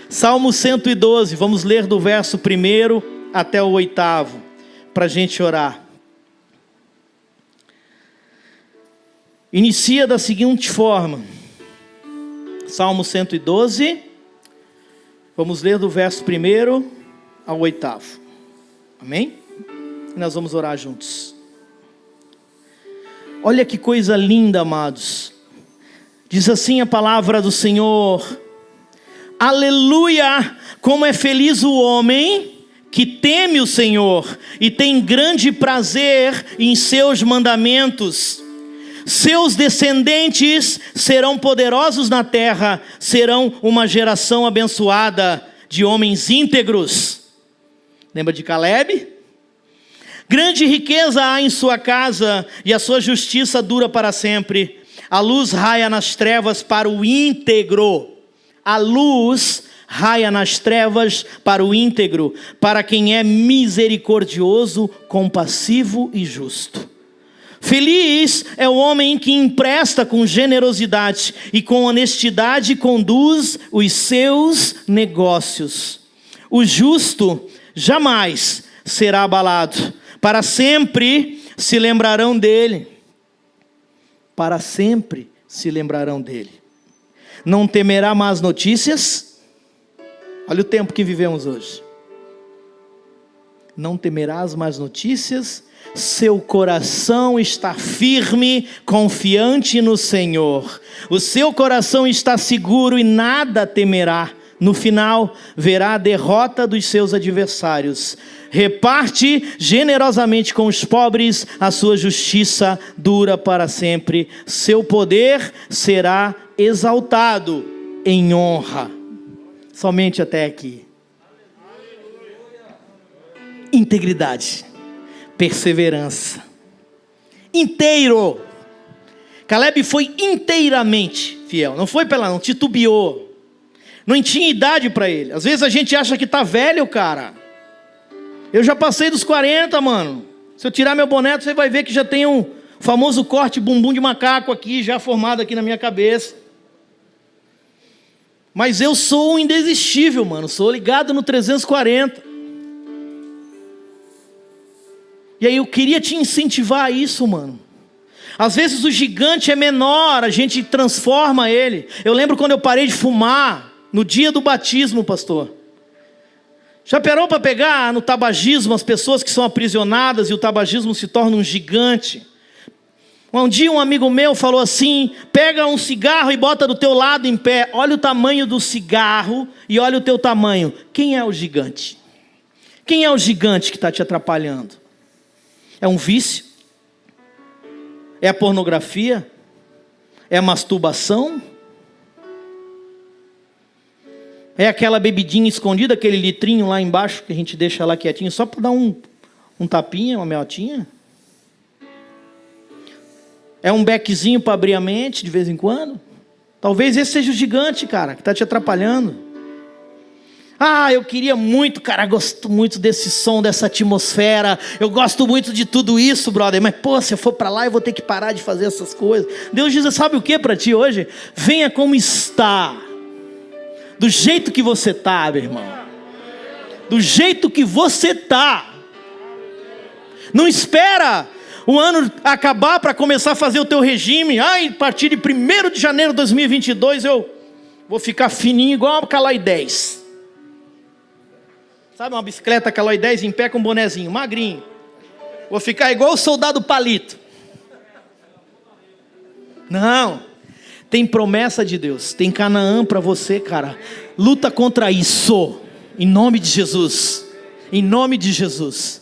Salmo 112, vamos ler do verso 1 até o 8, para a gente orar. Inicia da seguinte forma, Salmo 112, vamos ler do verso 1 ao 8, amém? E nós vamos orar juntos. Olha que coisa linda, amados, diz assim a palavra do Senhor: aleluia, como é feliz o homem que teme o Senhor e tem grande prazer em seus mandamentos. Seus descendentes serão poderosos na terra, serão uma geração abençoada de homens íntegros. Lembra de Caleb? Grande riqueza há em sua casa e a sua justiça dura para sempre. A luz raia nas trevas para o íntegro. A luz raia nas trevas para o íntegro, para quem é misericordioso, compassivo e justo. Feliz é o homem que empresta com generosidade e com honestidade conduz os seus negócios. O justo jamais será abalado, para sempre se lembrarão dele. Para sempre se lembrarão dele. Não temerá más notícias. Olha o tempo que vivemos hoje. Não temerás más notícias. Seu coração está firme, confiante no Senhor. O seu coração está seguro e nada temerá. No final, verá a derrota dos seus adversários. Reparte generosamente com os pobres, a sua justiça dura para sempre. Seu poder será exaltado em honra. Somente até aqui. Integridade, perseverança, inteiro. Caleb foi inteiramente fiel, não foi não titubeou, não tinha idade para ele. Às vezes a gente acha que tá velho, cara. Eu já passei dos 40, mano. Se eu tirar meu boné, você vai ver que já tem um famoso corte bumbum de macaco aqui, já formado aqui na minha cabeça. Mas eu sou um indesistível, mano. Sou ligado no 340. E aí eu queria te incentivar a isso, mano. Às vezes o gigante é menor, a gente transforma ele. Eu lembro quando eu parei de fumar, no dia do batismo, pastor. Já parou para pegar no tabagismo as pessoas que são aprisionadas e o tabagismo se torna um gigante? Um dia um amigo meu falou assim: pega um cigarro e bota do teu lado em pé. Olha o tamanho do cigarro e olha o teu tamanho. Quem é o gigante? Quem é o gigante que está te atrapalhando? É um vício? É a pornografia? É a masturbação? É aquela bebidinha escondida, aquele litrinho lá embaixo que a gente deixa lá quietinho só para dar um tapinha, uma meotinha? É um beckzinho para abrir a mente de vez em quando? Talvez esse seja o gigante, cara, que está te atrapalhando. Ah, eu queria muito, cara, gosto muito desse som, dessa atmosfera. Eu gosto muito de tudo isso, brother. Mas, pô, se eu for para lá, eu vou ter que parar de fazer essas coisas. Deus diz, sabe o que para ti hoje? Venha como está. Do jeito que você está, meu irmão. Do jeito que você está. Não espera o ano acabar para começar a fazer o teu regime. Ai, a partir de 1º de janeiro de 2022 eu vou ficar fininho igual a Calói 10. Sabe uma bicicleta Calói 10 em pé com um bonezinho, magrinho. Vou ficar igual o soldado Palito. Não. Tem promessa de Deus. Tem Canaã para você, cara. Luta contra isso. Em nome de Jesus. Em nome de Jesus.